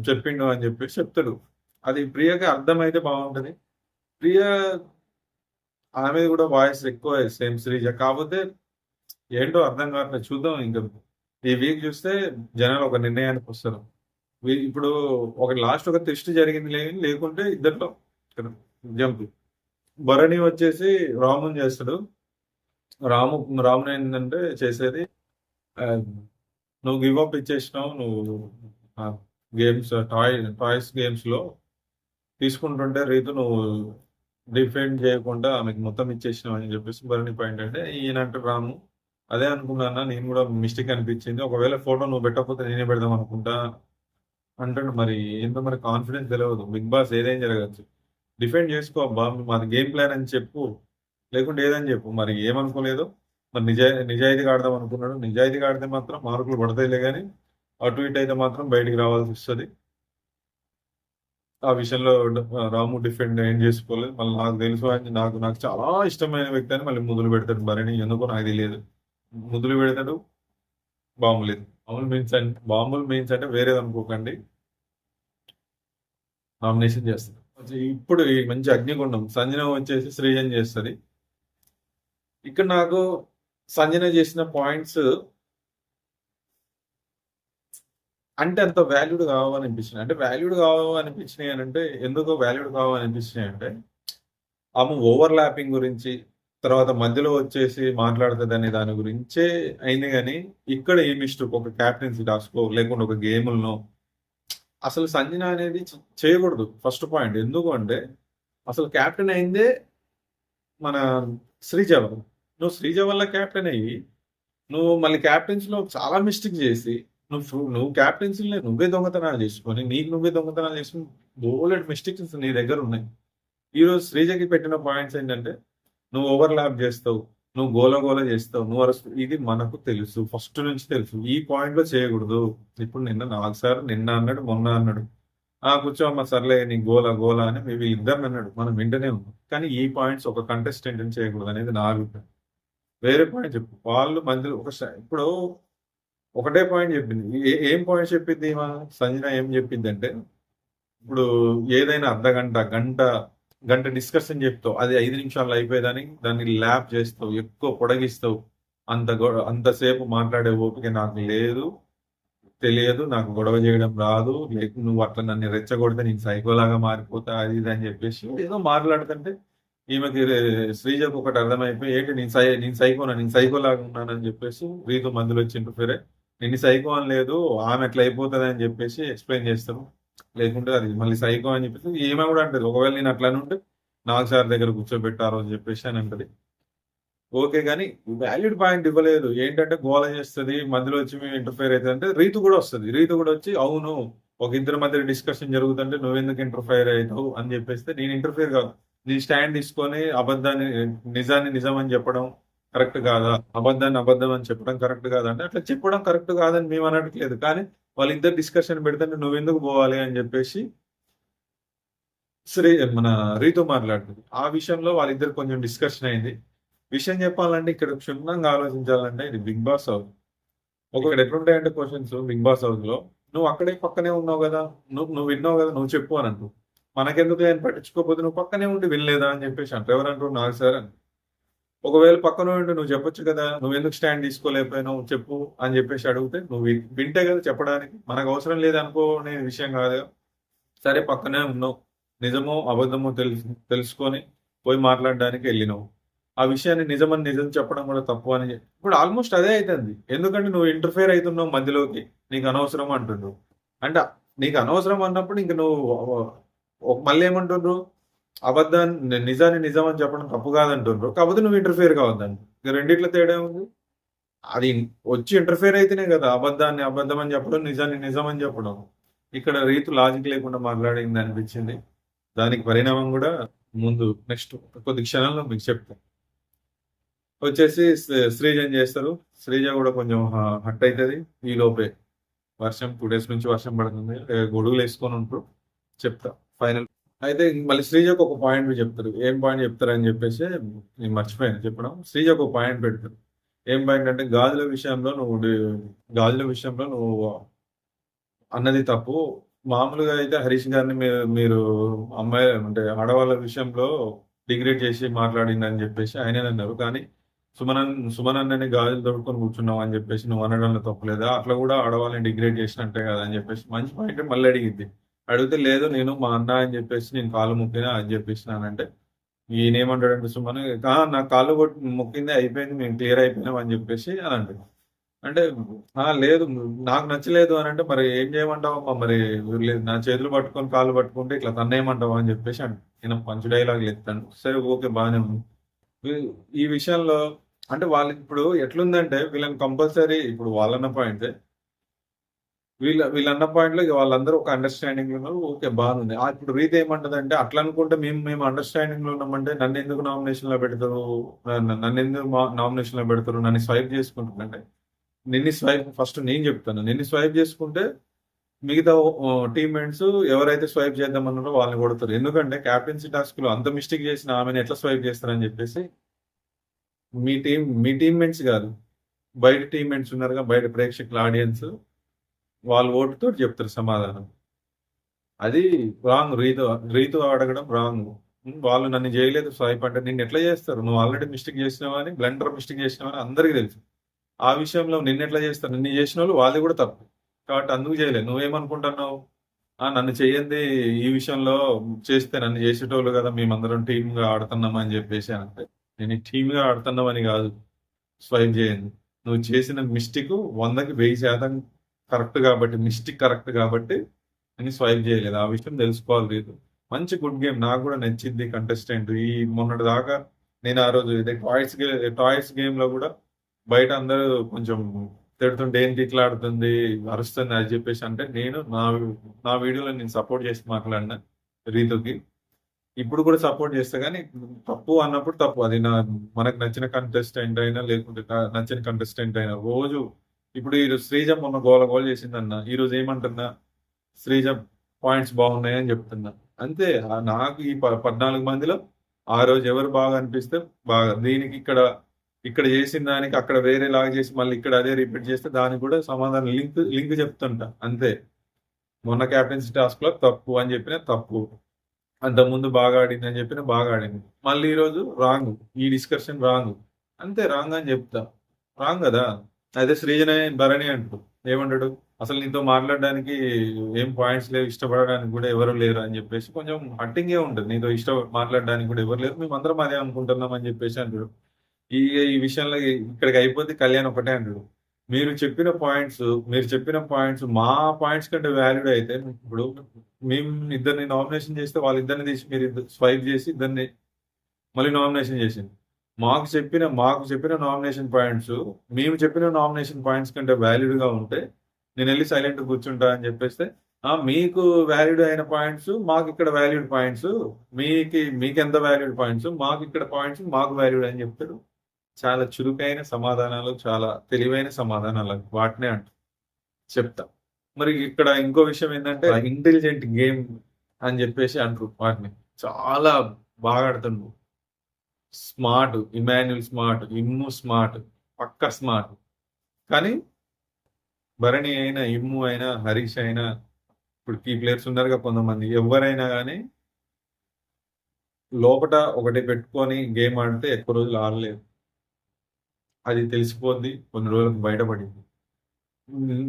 చెప్పిండు అని చెప్పేసి చెప్తాడు. అది ప్రియకి అర్థమైతే బాగుంటది. ప్రియ ఆమె కూడా వాయిస్ ఎక్కువ సేమ్ శ్రీజ, కాకపోతే ఏంటో అర్థం కావట్లేదు. చూద్దాం ఇంకా ఈ వీక్ చూస్తే జనాలు ఒక నిర్ణయానికి వస్తారు. ఇప్పుడు ఒక లాస్ట్ ఒక టెస్ట్ జరిగింది లేకుంటే ఇద్దరిలో జంప్. భరణి వచ్చేసి రాముని చేస్తాడు. రాముని ఏంటంటే చేసేది, నువ్వు గివ్ అప్ ఇచ్చేసినావు, నువ్వు గేమ్స్ టాయ్స్ గేమ్స్ లో తీసుకుంటుంటే రీతు నువ్వు డిఫెండ్ చేయకుండా ఆమెకు మొత్తం ఇచ్చేసినావు అని చెప్పేసి భరణి పాయింట్. అంటే ఈయనంటే రాము అదే అనుకున్నా, నేను కూడా మిస్టేక్ అనిపించింది, ఒకవేళ ఫోటో నువ్వు పెట్టకపోతే నేనే పెడదాం అనుకుంటా అంటాడు. మరి ఏంటో మరి కాన్ఫిడెన్స్ తెలియదు. బిగ్ బాస్ ఏదైనా జరగచ్చు. డిఫెండ్ చేసుకో అబ్బా, మాది గేమ్ ప్లాన్ అని చెప్పు, లేకుంటే ఏదని చెప్పు. మరి ఏమనుకోలేదు, మరి నిజాయితీగా ఆడదాం అనుకున్నాడు. నిజాయితీగా ఆడితే మాత్రం మార్కులు పడతాయిలే, కానీ అటు ఇటు అయితే మాత్రం బయటికి రావాల్సి వస్తుంది. ఆ విషయంలో రాము డిఫెండ్ ఏం చేసుకోలేదు. మళ్ళీ నాకు తెలుసు అని, నాకు చాలా ఇష్టమైన వ్యక్తి అని మళ్ళీ ముద్దులు పెడతాడు భరణి. ఎందుకో నాకు తెలియదు, ముద్దులు పెడతాడు. బాంబులేదు, బాంబులు మీన్స్ అంటే వేరేది అనుకోకండి. నామినేషన్ చేస్తారు. ఇప్పుడు ఈ మంచి అగ్నిగుండం సంజన వచ్చేసి శ్రీజన్ చేస్తుంది. ఇక్కడ నాకు సంజన చేసిన పాయింట్స్ అంటే అంత వాల్యూడ్ కావాలనిపించినాయి. అంటే వాల్యూడ్ కావాలనిపించినాయి అని అంటే ఎందుకో వాల్యూడ్ కావాలనిపించినాయి అంటే, ఆమె ఓవర్ ల్యాపింగ్ గురించి, తర్వాత మధ్యలో వచ్చేసి మాట్లాడుతుందని దాని గురించే అయింది. కానీ ఇక్కడ ఏమి ఇష్టం, ఒక క్యాప్టెన్సీ టాస్క్ లేకుండా ఒక గేములను అసలు సంజన అనేది చేయకూడదు. First point. ఎందుకు అంటే అసలు క్యాప్టెన్ అయిందే మన శ్రీజ వల్ల. నువ్వు శ్రీజ వల్ల క్యాప్టెన్ అయ్యి నువ్వు మళ్ళీ క్యాప్టెన్సీలో చాలా మిస్టేక్ చేసి నువ్వు క్యాప్టెన్సీలో నువ్వే దొంగతనాలు చేసుకొని నీకు నువ్వే దొంగతనాలు చేసుకుని బోలెడ్ మిస్టేక్స్ నీ దగ్గర ఉన్నాయి. ఈరోజు శ్రీజకి పెట్టిన పాయింట్స్ ఏంటంటే, నువ్వు ఓవర్ ల్యాప్ చేస్తావు, నువ్వు గోల చేస్తావు, నువ్వు అరెస్ట్, ఇది మనకు తెలుసు, ఫస్ట్ నుంచి తెలుసు. ఈ పాయింట్ లో చేయకూడదు. ఇప్పుడు నిన్న 4 సార్లు నిన్న అన్నాడు, మొన్న అన్నాడు, కూర్చోమ్మ సర్లే నీ గోల అని మేము ఇద్దరు అన్నాడు, మనం వింటనే ఉన్నాం. కానీ ఈ పాయింట్స్ ఒక కంటెస్టెంట్ చేయకూడదు అనేది నా అభిప్రాయం. వేరే పాయింట్ చెప్పు. వాళ్ళు మధ్యలో ఇప్పుడు ఒకటే పాయింట్ చెప్పింది. ఏం పాయింట్స్ చెప్పింది సంజన ఏం చెప్పిందంటే, ఇప్పుడు ఏదైనా అర్ధగంట, గంట డిస్కషన్ చెప్తావు. అది 5 నిమిషాల్లో అయిపోయేదాన్ని దాన్ని ల్యాప్ చేస్తావు. ఎక్కువ పొడిగిస్తావు. అంతసేపు మాట్లాడే ఓపిక నాకు లేదు. తెలియదు. నాకు గొడవ చేయడం రాదు. నువ్వు అట్లా నన్ను రెచ్చగొడితే నేను సైకోలాగా మారిపోతా అది ఇది అని చెప్పేసి ఏదో మాట్లాడుతుంటే ఈమెకి శ్రీజకు ఒకటి అర్థమైపోయి ఏంటి నేను సైకోలాగా ఉన్నానని చెప్పేసి రీతు మందులు వచ్చి ఇంటర్ఫియర్ నేను సైకో అని లేదు ఆమె ఎట్లా అయిపోతుంది అని చెప్పేసి ఎక్స్ప్లెయిన్ చేస్తాను. లేకుంటే అది మళ్ళీ సైకో అని చెప్పేసి ఈమె కూడా అంటది ఒకవేళ నేను అట్లానే ఉంటే నాకు సార్ దగ్గర కూర్చోబెట్టారు అని చెప్పేసి అని అంటది. ఓకే. గానీ వాలిడ్ పాయింట్ ఇవ్వలేదు. ఏంటంటే గోల చేస్తది. మధ్యలో వచ్చి మేము ఇంటర్ఫియర్ అయితదంటే రీతు గూడా వస్తది. రీతు గూడా వచ్చి అవును. ఒక ఇద్దరి మధ్య డిస్కషన్ జరుగుతుంటే నువ్వెందుకు ఇంటర్ఫియర్ అయితావు అని చెప్పేస్తే నేను ఇంటర్ఫియర్ కాదు. నీ స్టాండ్ తీసుకొని నిజాన్ని నిజం అని చెప్పడం కరెక్ట్ కాదా? అబద్ధాన్ని అబద్ధం అని చెప్పడం కరెక్ట్ కాదా? అంటే అట్లా చెప్పడం కరెక్ట్ కాదని మేము అనట్లేదు. కానీ వాళ్ళిద్దరు డిస్కషన్ పెడుతుంటే నువ్వెందుకు పోవాలి అని చెప్పేసి మన రీతు మాట్లాడుతుంది. ఆ విషయంలో వాళ్ళిద్దరు కొంచెం డిస్కషన్ అయింది. విషయం చెప్పాలంటే ఇక్కడ క్షుణ్ణంగా ఆలోచించాలంటే ఇది బిగ్ బాస్ హౌస్. ఒకటి ఎట్లుంటాయంటే క్వశ్చన్స్ బిగ్ బాస్ హౌస్ లో నువ్వు అక్కడే పక్కనే ఉన్నావు కదా, నువ్వు విన్నావు కదా, నువ్వు చెప్పు అని అంటూ మనకెందుకు ఆయన పట్టించుకోకపోతే నువ్వు పక్కనే ఉండి వినలేదా అని చెప్పేసి అంటారు. ఎవరంటారు నాకు సార్ అని. ఒకవేళ పక్కన ఉండి నువ్వు చెప్పొచ్చు కదా, నువ్వు ఎందుకు స్టాండ్ తీసుకోలేకపోయినావు చెప్పు అని చెప్పేసి అడిగితే నువ్వు వింటే కదా చెప్పడానికి. మనకు అవసరం లేదనుకోనే విషయం కాదు. సరే పక్కనే ఉన్నావు, నిజమో అబద్ధమో తెలుసుకొని పోయి మాట్లాడడానికి వెళ్ళినావు. ఆ విషయాన్ని నిజం చెప్పడం కూడా తప్పు అని ఇప్పుడు ఆల్మోస్ట్ అదే అవుతుంది. ఎందుకంటే నువ్వు ఇంటర్ఫేర్ అవుతున్నావు మధ్యలోకి, నీకు అనవసరం అంటుండ్రు. అంటే నీకు అనవసరం అన్నప్పుడు ఇంక నువ్వు మళ్ళీ ఏమంటుండ్రు, నిజాన్ని నిజం అని చెప్పడం తప్పు కాదంటుండ్రు. కాకపోతే నువ్వు ఇంటర్ఫేర్ కావద్దండి. ఇక రెండిట్లో తేడా ఉంది. అది వచ్చి ఇంటర్ఫేర్ అయితేనే కదా అబద్ధాన్ని అబద్ధం అని చెప్పడం, నిజాన్ని నిజం అని చెప్పడం. ఇక్కడ రీతు లాజిక్ లేకుండా మాట్లాడింది అనిపించింది. దానికి పరిణామం కూడా ముందు నెక్స్ట్ కొద్ది క్షణాల్లో మీకు చెప్తాను. వచ్చేసి శ్రీజ ఏం చేస్తారు, శ్రీజ కూడా కొంచెం హట్ అవుతుంది. ఈ లోపే వర్షం 2 days నుంచి వర్షం పడుతుంది. గొడుగులు వేసుకొని ఉంటారు. చెప్తా ఫైనల్. అయితే మళ్ళీ శ్రీజకు ఒక పాయింట్ చెప్తారు. ఏం పాయింట్ చెప్తారని చెప్పేసి నేను మర్చిపోయాను చెప్పడం. శ్రీజకు ఒక పాయింట్ పెడతారు. ఏం పాయింట్ అంటే గాజుల విషయంలో నువ్వు అన్నది తప్పు. మామూలుగా అయితే హరీష్ గారిని మీరు అమ్మాయి అంటే ఆడవాళ్ళ విషయంలో డిగ్రేడ్ చేసి మాట్లాడిందని చెప్పేసి ఆయన అన్నారు. కానీ సుమనన్నని గాజులు తొడుక్కొని కూర్చున్నావు అని చెప్పేసి నువ్వు అనడంలో తప్పులేదా? అట్లా కూడా ఆడవాళ్ళని డిగ్రేడ్ చేసినట్టే కదా అని చెప్పేసి మంచి పాయింట్ మళ్ళీ అడిగింది. అడిగితే లేదు నేను మా అన్న అని చెప్పేసి నేను కాళ్ళు మొక్కినా అని చెప్పేసినానంటే ఈయనేమంటాడంటే సుమన్ నా కాళ్ళు మొక్కింది అయిపోయింది, మేము క్లియర్ అయిపోయినాం అని చెప్పేసి అని అంటాడు. అంటే లేదు నాకు నచ్చలేదు అని అంటే మరి ఏం చేయమంటావమ్మా, మరి నా చేతులు పట్టుకొని కాళ్ళు పట్టుకుంటే ఇట్లా తన్నేయమంటావా అని చెప్పేసి అంటే నేను పంచు డైలాగులు ఎత్తాను. సరే ఓకే బాగానే ఉంది. ఈ విషయంలో అంటే వాళ్ళకి ఇప్పుడు ఎట్లుందంటే వీళ్ళని కంపల్సరీ ఇప్పుడు వాళ్ళన్న పాయింటే వీళ్ళన్న పాయింట్లో వాళ్ళందరూ ఒక అండర్స్టాండింగ్ లో ఉన్నారు. ఓకే బాగుంది. ఇప్పుడు రీతి ఏమంటదంటే అట్లా అనుకుంటే మేము అండర్స్టాండింగ్ లో ఉన్నామంటే నన్ను ఎందుకు నామినేషన్ లో పెడతారు, నన్ను స్వైప్ చేసుకుంటుందంటే ఫస్ట్ నేను చెప్తాను, నిన్ను స్వైప్ చేసుకుంటే మిగతా టీమ్మేట్స్ ఎవరైతే స్వైప్ చేద్దామన్నారో వాళ్ళని కొడతారు. ఎందుకంటే క్యాప్టెన్సీ టాస్క్ లో అంత మిస్టేక్ చేసిన ఆమెను ఎట్లా స్వైప్ చేస్తారని చెప్పేసి మీ టీమ్మేట్స్ కాదు, బయట టీమ్మేట్స్ ఉన్నారుగా, బయట ప్రేక్షకుల ఆడియన్స్ వాళ్ళ ఓటుతో చెప్తారు సమాధానం. అది రాంగ్. రీతు అడగడం రాంగ్. వాళ్ళు నన్ను చేయలేదు స్వైప్ అంటే నిన్ను ఎట్లా చేస్తారు? నువ్వు ఆల్రెడీ మిస్టేక్ చేసినావని, బ్లండర్ మిస్టేక్ చేసినావని అందరికీ తెలుసు. ఆ విషయంలో నిన్ను ఎట్లా చేస్తారు? నిన్ను చేసిన వాళ్ళు వాళ్ళది కూడా తప్పు. కాబట్టి అందుకు చేయలేదు. నువ్వేమనుకుంటున్నావు, నన్ను చెయ్యంది ఈ విషయంలో చేస్తే నన్ను చేసేటోళ్ళు కదా, మేమందరం టీమ్గా ఆడుతున్నాం అని చెప్పేసి అంటే నేను టీమ్గా ఆడుతున్నామని కాదు స్వైప్ చేయండి. నువ్వు చేసిన మిస్టేక్ 100కి 1000% కరెక్ట్ కాబట్టి, మిస్టేక్ కరెక్ట్ కాబట్టి నేను స్వైప్ చేయలేదు. ఆ విషయం తెలుసుకోవాలి. లేదు మంచి గుడ్ గేమ్, నాకు కూడా నచ్చింది కంటెస్టెంట్. ఈ మొన్నటి దాకా నేను ఆ రోజు ఇదే టాయ్స్ గేమ్ లో కూడా బయట అందరూ కొంచెం తిడుతుంటే ఏంటి ఇట్లా ఆడుతుంది అరుస్తుంది అని చెప్పేసి అంటే నేను నా వీడియోలో నేను సపోర్ట్ చేసి మాట్లాడిన రీతుకి. ఇప్పుడు కూడా సపోర్ట్ చేస్తా, కానీ తప్పు అన్నప్పుడు తప్పు. అది మనకు నచ్చిన కంటెస్టెంట్ అయినా లేకుంటే నచ్చిన కంటెస్టెంట్ అయినా రోజు ఇప్పుడు ఈరోజు శ్రీజ మొన్న గోల చేసిందన్న, ఈరోజు ఏమంటున్నా శ్రీజ పాయింట్స్ బాగున్నాయని చెప్తున్నా అంతే. నాకు ఈ 14 మందిలో ఆ రోజు ఎవరు బాగా అనిపిస్తే బాగా. దీనికి ఇక్కడ ఇక్కడ చేసిన దానికి అక్కడ వేరేలాగా చేసి మళ్ళీ ఇక్కడ అదే రిపీట్ చేస్తే దానికి కూడా సమాధానం లింక్ చెప్తుంటా అంతే. మొన్న క్యాప్టెన్సీ టాస్క్ లో తప్పు అని చెప్పిన తప్పు, అంతకుముందు బాగా ఆడింది అని చెప్పిన బాగా ఆడింది, మళ్ళీ ఈరోజు రాంగ్, ఈ డిస్కషన్ రాంగ్, అంతే రాంగ్ అని చెప్తా. రాంగ్ కదా. అదే సృజన భరణి అంటాడు, ఏమంటాడు, అసలు నీతో మాట్లాడడానికి ఏం పాయింట్స్ లేవు, ఇష్టపడడానికి కూడా ఎవరు లేరు అని చెప్పేసి కొంచెం హట్టింగే ఉంటుంది. నీతో మాట్లాడడానికి కూడా ఎవరు లేరు, మేము అందరం అదే అనుకుంటున్నాం అని చెప్పేసి అంటాడు. ఈ ఈ విషయంలో ఇక్కడికి అయిపోతే కళ్యాణ్ ఒకటే అంటాడు, మీరు చెప్పిన పాయింట్స్ మా పాయింట్స్ కంటే వాల్యూడ్ అయితే, ఇప్పుడు మేము ఇద్దరిని నామినేషన్ చేస్తే వాళ్ళిద్దరిని తీసి మీరు స్వైప్ చేసి ఇద్దరిని మళ్ళీ నామినేషన్ చేసింది. మాకు చెప్పిన నామినేషన్ పాయింట్స్ మేము చెప్పిన నామినేషన్ పాయింట్స్ కంటే వాల్యూడ్ గా ఉంటే నేను వెళ్ళి సైలెంట్ కూర్చుంటా అని చెప్పేస్తే, మీకు వాల్యూడ్ అయిన పాయింట్స్ మాకు ఇక్కడ వాల్యూడ్ పాయింట్స్, మీకు ఎంత వాల్యూడ్ పాయింట్స్ మాకు ఇక్కడ పాయింట్స్ మాకు వాల్యూడ్ అని చెప్తాడు. చాలా చురుకైన సమాధానాలు, చాలా తెలివైన సమాధానాలు వాటినే అంట చెప్తా. మరి ఇక్కడ ఇంకో విషయం ఏంటంటే ఇంటెలిజెంట్ గేమ్ అని చెప్పేసి అంటారు వాటిని. చాలా బాగా ఆడుతుండ్రు. స్మార్ట్, ఇమాన్యుల్ స్మార్ట్, ఇమ్ము స్మార్ట్, పక్క స్మార్ట్. కానీ భరణి అయినా, ఇమ్ము అయినా, హరీష్ అయినా, ఇప్పుడు కీ ప్లేయర్స్ ఉన్నారుగా కొంతమంది, ఎవరైనా కానీ లోపట ఒకటి పెట్టుకొని గేమ్ ఆడితే ఎక్కువ రోజులు ఆడలేదు. అది తెలిసిపోద్ది, కొన్ని రోజులకు బయటపడింది.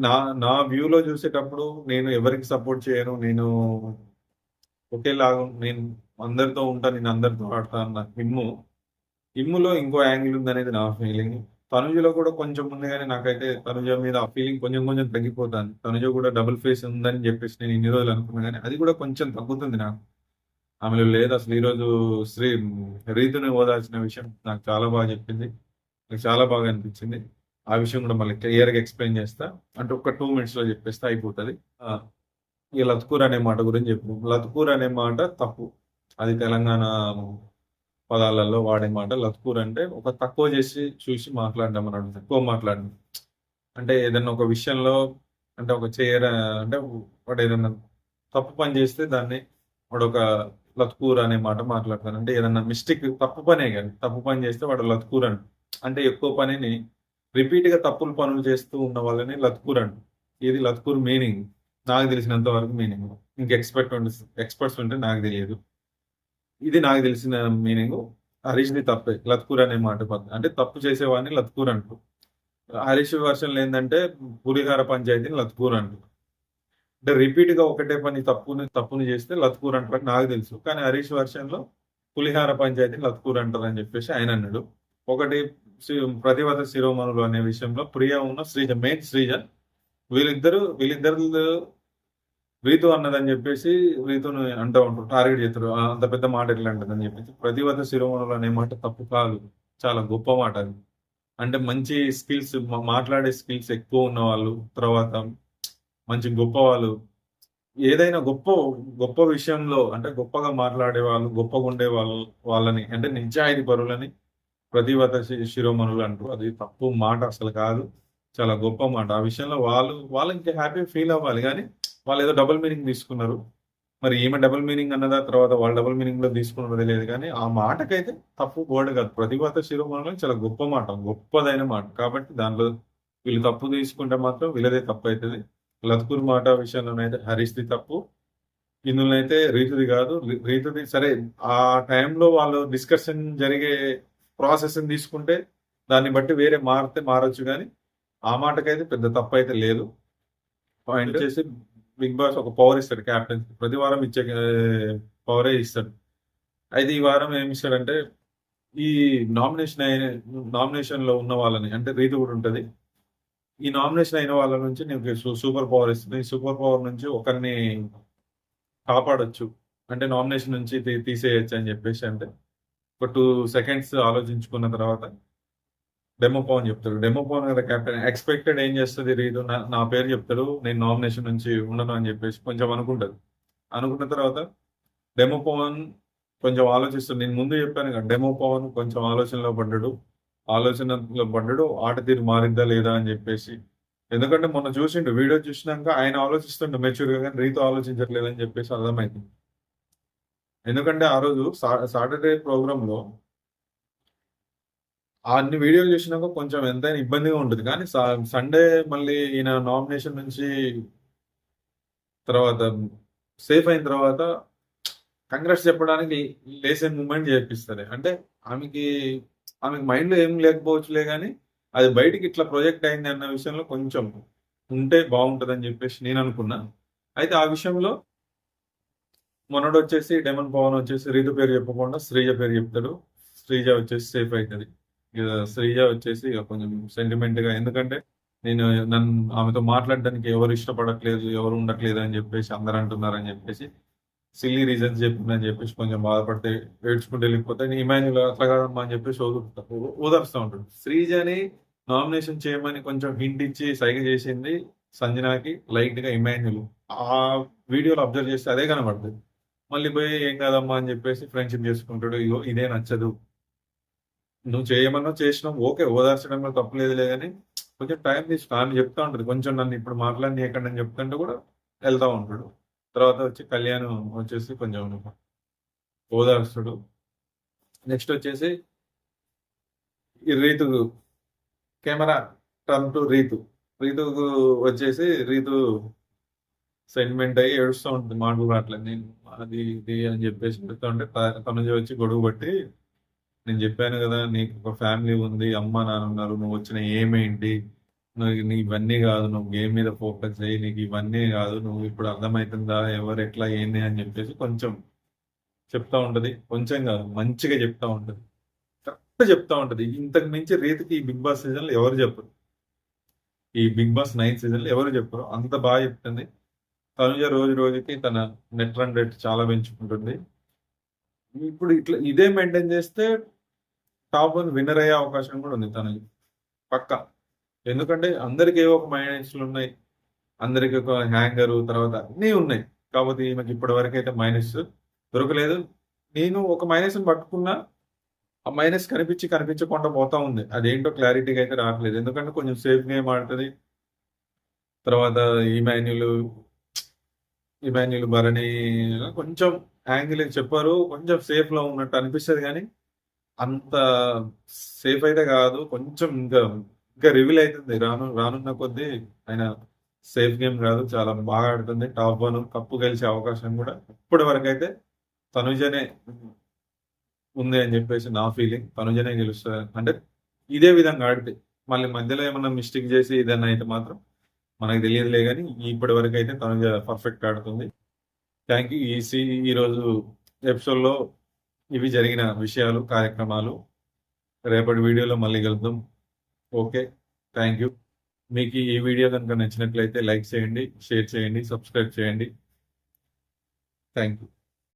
నా నా వ్యూలో చూసేటప్పుడు నేను ఎవరికి సపోర్ట్ చేయను, నేను ఒకేలాగా, నేను అందరితో ఉంటా, నేను అందరితో ఆడతా అన్న ఇమ్ములో ఇంకో యాంగిల్ ఉందనేది నా ఫీలింగ్. తనుజలో కూడా కొంచెం ఉంది, కానీ నాకైతే తనుజ మీద ఆ ఫీలింగ్ కొంచెం కొంచెం తగ్గిపోతాను. తనుజ కూడా డబుల్ ఫేస్ ఉందని చెప్పేసి నేను ఇన్ని రోజులు అనుకున్నా, కానీ అది కూడా కొంచెం తగ్గుతుంది నాకు. ఆమెలో లేదు అసలు. ఈరోజు రీతుని ఓదాల్సిన విషయం నాకు చాలా బాగా చెప్పింది, నాకు చాలా బాగా అనిపించింది. ఆ విషయం కూడా మళ్ళీ క్లియర్గా ఎక్స్ప్లెయిన్ చేస్తా, అంటే ఒక 2 minutes లో చెప్పేస్తే అయిపోతుంది. ఈ లత్కూర్ అనే మాట గురించి చెప్పు. లత్కూర్ అనే మాట తప్పు, అది తెలంగాణ పదాలలో వాడే మాట. లత్కూర్ అంటే ఒక తక్కువ చేసి చూసి మాట్లాడడం అని అడుగుతుంది, ఎక్కువ మాట్లాడడం. అంటే ఏదైనా ఒక విషయంలో, అంటే ఒక అంటే వాడు ఏదైనా తప్పు పని చేస్తే దాన్ని వాడు ఒక లత్కూర్ అనే మాట మాట్లాడతాను. అంటే ఏదన్నా మిస్టేక్, తప్పు పనే కానీ తప్పు పని చేస్తే వాడు లత్కూర్ అంట. అంటే ఎక్కువ పనిని రిపీట్ గా తప్పులు పనులు చేస్తూ ఉన్న వాళ్ళని లత్కూర్ అంట. ఇది లత్కూర్ మీనింగ్ నాకు తెలిసినంత వరకు మీనింగ్. ఇంక ఎక్స్పర్ట్స్ ఉంటే నాకు తెలియదు, ఇది నాకు తెలిసిన మీనింగ్. హరీష్ది తప్పే, లత్కూర్ అనే మాట అంటే తప్పు చేసేవాడిని లత్కూర్ అంటూ. హరీష్ వర్షన్లు ఏంటంటే పులిహార పంచాయతీని లత్కూర్ అంటారు. అంటే రిపీట్ గా ఒకటే పని తప్పుని చేస్తే లత్కూర్ అంటారు నాకు తెలుసు, కానీ హరీష్ వర్షన్లో పులిహార పంచాయతీని లత్కూర్ అంటారు అని చెప్పేసి ఆయన అన్నాడు. ఒకటి ప్రతివత శిరోమణులు అనే విషయంలో ప్రియ ఉన్న శ్రీజ, మెయిన్ శ్రీజ, వీళ్ళిద్దరు రీతు అన్నదని చెప్పేసి రీతుని అంటూ ఉంటారు, టార్గెట్ చేస్తారు. అంత పెద్ద మాట ఎట్లా అంటదని చెప్పేసి. ప్రతివత శిరోమణులు అనే మాట తప్పు కాదు, చాలా గొప్ప మాట అది. అంటే మంచి స్కిల్స్, మాట్లాడే స్కిల్స్ ఎక్కువ ఉన్న వాళ్ళు, తర్వాత మంచి గొప్ప వాళ్ళు, ఏదైనా గొప్ప విషయంలో అంటే గొప్పగా మాట్లాడే వాళ్ళు, గొప్పగా ఉండే వాళ్ళని, అంటే నిజాయితీ పరులని ప్రతివత శిరోమణులు అంటారు. అది తప్పు మాట అసలు కాదు, చాలా గొప్ప మాట. ఆ విషయంలో వాళ్ళు ఇంకా హ్యాపీ ఫీల్ అవ్వాలి, కానీ వాళ్ళు ఏదో డబుల్ మీనింగ్ తీసుకున్నారు. మరి ఈమె డబుల్ మీనింగ్ అన్నదా, తర్వాత వాళ్ళు డబుల్ మీనింగ్ లో తీసుకున్నది తెలియదు, కానీ ఆ మాటకైతే తప్పు వర్డ్ కాదు. ప్రతిభాత శిరోమణులు చాలా గొప్ప మాట, గొప్పదైన మాట. కాబట్టి దానిలో వీళ్ళు తప్పు తీసుకుంటే మాత్రం వీళ్ళదే తప్పు అవుతుంది. లత్కూర్ మాట విషయంలోనైతే హరీష్ది తప్పు, ఇందులో అయితే రీతుది కాదు. రీతుది సరే, ఆ టైంలో వాళ్ళు డిస్కషన్ జరిగే ప్రాసెస్ తీసుకుంటే దాన్ని బట్టి వేరే మారొచ్చు, కానీ ఆ మాటకైతే పెద్ద తప్పు అయితే లేదు. పాయింట్ చేసి బిగ్ బాస్ ఒక పవర్ ఇస్తాడు క్యాప్టెన్, ప్రతి వారం ఇచ్చే పవరే ఇస్తాడు. అయితే ఈ వారం ఏమి ఇస్తాడంటే, ఈ నామినేషన్ లో ఉన్న వాళ్ళని, అంటే రీతి కూడా ఉంటది, ఈ నామినేషన్ అయిన వాళ్ళ నుంచి నీకు సూపర్ పవర్ ఇస్తుంది. ఈ సూపర్ పవర్ నుంచి ఒకరిని కాపాడొచ్చు, అంటే నామినేషన్ నుంచి తీసేయచ్చు అని చెప్పేసి. అంటే ఒక 2 seconds ఆలోచించుకున్న తర్వాత డెమో పవన్ చెప్తాడు. డెమో పవన్ కదా కెప్టెన్, ఎక్స్పెక్టెడ్ ఏం చేస్తుంది రీతు, నా పేరు చెప్తాడు, నేను నామినేషన్ నుంచి ఉండను అని చెప్పేసి కొంచెం అనుకుంటది. అనుకున్న తర్వాత డెమో పవన్ కొంచెం ఆలోచిస్తాడు. నేను ముందు చెప్పాను కదా, డెమో పవన్ కొంచెం ఆలోచనలో పడ్డాడు, ఆట తీరు మారిద్దా లేదా అని చెప్పేసి. ఎందుకంటే మొన్న చూసిండు, వీడియో చూసినాక ఆయన ఆలోచిస్తుండే మెచ్యూర్ గా, కానీ రీతు ఆలోచించట్లేదని చెప్పేసి అర్థమైంది. ఎందుకంటే ఆ రోజు సాటర్డే ప్రోగ్రామ్ లో అన్ని వీడియోలు చూసినాక కొంచెం ఎంతైనా ఇబ్బందిగా ఉంటుంది. కానీ సండే మళ్ళీ ఈయన నామినేషన్ నుంచి తర్వాత సేఫ్ అయిన తర్వాత కంగ్రాట్స్ చెప్పడానికి లేసే మూమెంట్ చేపిస్తారు. అంటే ఆమెకి ఆమెకి మైండ్‌లో ఏం లేకపోవచ్చులే గానీ, అది బయటికి ఇట్లా ప్రొజెక్ట్ అయింది అన్న విషయంలో కొంచెం ఉంటే బావుంటదని జెప్పేసి నేననుకున్నా. అయితే ఆ విషయంలో మొన్నడొచ్చేసి 'డెమన్ పవన్' వచ్చేసి రీతు పేరు చెప్పకుండా శ్రీజ పేరు చెప్తాడు. శ్రీజ వచ్చేసి సేఫ్ అయితది. ఇగ శ్రీజ వచ్చేసి ఇగ కొంచెం సెంటిమెంట్‌గా ఎందుకంటే నేను ఆమెతో మాట్లాడడానికి ఎవరు ఇష్టపడట్లేదు, ఎవరు ఉండట్లేదు అని జెప్పేసి అందరూ అంటున్నారని జెప్పేసి సిల్లీ రీజన్స్ చెప్పిందని చెప్పేసి కొంచెం బాధపడితే ఏడ్చుకుంటూ వెళ్ళిపోతే ఇమాన్యుల్ అట్లా కాదమ్మా అని చెప్పేసి ఓదారుస్తూ ఉంటాడు. శ్రీజని నామినేషన్ చేయమని కొంచెం హింట్ ఇచ్చి సైగ చేసింది సంజనాకి లైట్ గా ఇమాన్యుల్. ఆ వీడియోలో అబ్జర్వ్ చేస్తే అదే కనబడుతుంది. మళ్ళీ పోయి ఏం కాదమ్మా అని చెప్పేసి ఫ్రెండ్షిప్ చేసుకుంటాడు. ఇగో ఇదే నచ్చదు, నువ్వు చేయమన్నా చేసినావు, ఓకే ఓదార్చడంలో తప్పులేదులే కానీ కొంచెం టైం తీసుకో అని చెప్తా ఉంటుంది. కొంచెం నన్ను ఇప్పుడు మాట్లాడనీయకండి అని చెప్తుంటే కూడా వెళ్తా ఉంటాడు. తర్వాత వచ్చి కళ్యాణ్ వచ్చేసి కొంచెం ఓదార్చుడు. నెక్స్ట్ వచ్చేసి ఈ Rithu camera turn to Rithu. రీతుకు వచ్చేసి రీతు సెంటిమెంట్ అయ్యి ఏడుస్తూ ఉంటుంది. మాటలు రావట్లేదు, నేను అది ఇది అని చెప్పేసి చెప్తా ఉంటే తనుజ వచ్చి గొడవ పట్టి, నేను చెప్పాను కదా నీకు ఒక ఫ్యామిలీ ఉంది, అమ్మ నాన్న ఉన్నారు, నువ్వు వచ్చిన ఏమేంటి, నువ్వు ఇవన్నీ కాదు, నువ్వు గేమ్ మీద ఫోకస్ చేయి, నీకు ఇవన్నీ కాదు, నువ్వు ఇప్పుడు అర్థమవుతుందా ఎవరు ఎట్లా ఏంది అని చెప్పేసి కొంచెం చెప్తా ఉంటది. కొంచెం కాదు మంచిగా చెప్తా ఉంటది, కరెక్ట్ చెప్తా ఉంటది. ఇంతకు మించి రీతికి ఈ బిగ్ బాస్ సీజన్ లో ఎవరు చెప్పరు, ఈ బిగ్ బాస్ 9 సీజన్ లో ఎవరు చెప్పరు, అంత బాగా చెప్తుంది. తనుజ రోజు రోజుకి తన నెట్ రన్ రేట్ చాలా పెంచుకుంటుంది. ఇప్పుడు ఇట్లా ఇదే మెయింటైన్ చేస్తే టాప్ 1 విన్నర్ అయ్యే అవకాశం కూడా ఉంది తనకి పక్క. ఎందుకంటే అందరికి ఏవో ఒక మైనస్లు ఉన్నాయి, అందరికి ఒక హ్యాంగరు తర్వాత అన్నీ ఉన్నాయి. కాకపోతే ఈమెకి ఇప్పటి వరకు అయితే మైనస్ దొరకలేదు. నేను ఒక మైనస్ పట్టుకున్నా, ఆ మైనస్ కనిపించకుండా పోతా ఉంది. అదేంటో క్లారిటీగా అయితే రావట్లేదు. ఎందుకంటే కొంచెం సేఫ్ గేమ్ ఆడుతుంది. తర్వాత ఇమాన్యుల్ భరణి కొంచెం యాంగిల్ చెప్పారు, కొంచెం సేఫ్ లో ఉన్నట్టు అనిపిస్తుంది కానీ అంత సేఫ్ అయితే కాదు. కొంచెం ఇంకా రివీల్ అవుతుంది రానున్న కొద్దీ. ఆయన సేఫ్ గేమ్ కాదు, చాలా బాగా ఆడుతుంది. టాప్ 1 కప్పు గెలిచే అవకాశం కూడా ఇప్పటి వరకు అయితే తనుజనే ఉంది అని చెప్పేసి నా ఫీలింగ్. తనుజనే గెలుస్తుంది అంటే ఇదే విధంగా ఆడితే. మళ్ళీ మధ్యలో ఏమన్నా మిస్టేక్ చేసి ఏదన్నా అయితే మాత్రం మనకు తెలియదులే కానీ ఇప్పటి వరకు అయితే తనుజ పర్ఫెక్ట్ ఆడుతుంది. Thank you. ఈరోజు ఎపిసోడ్లో ఇవి జరిగిన విషయాలు, కార్యక్రమాలు. రేపటి వీడియోలో మళ్ళీ కలుద్దాం. Okay, thank you. మీకు ఈ వీడియో కనుక నచ్చినట్లయితే లైక్ చేయండి, షేర్ చేయండి, సబ్స్క్రైబ్ చేయండి. Thank you.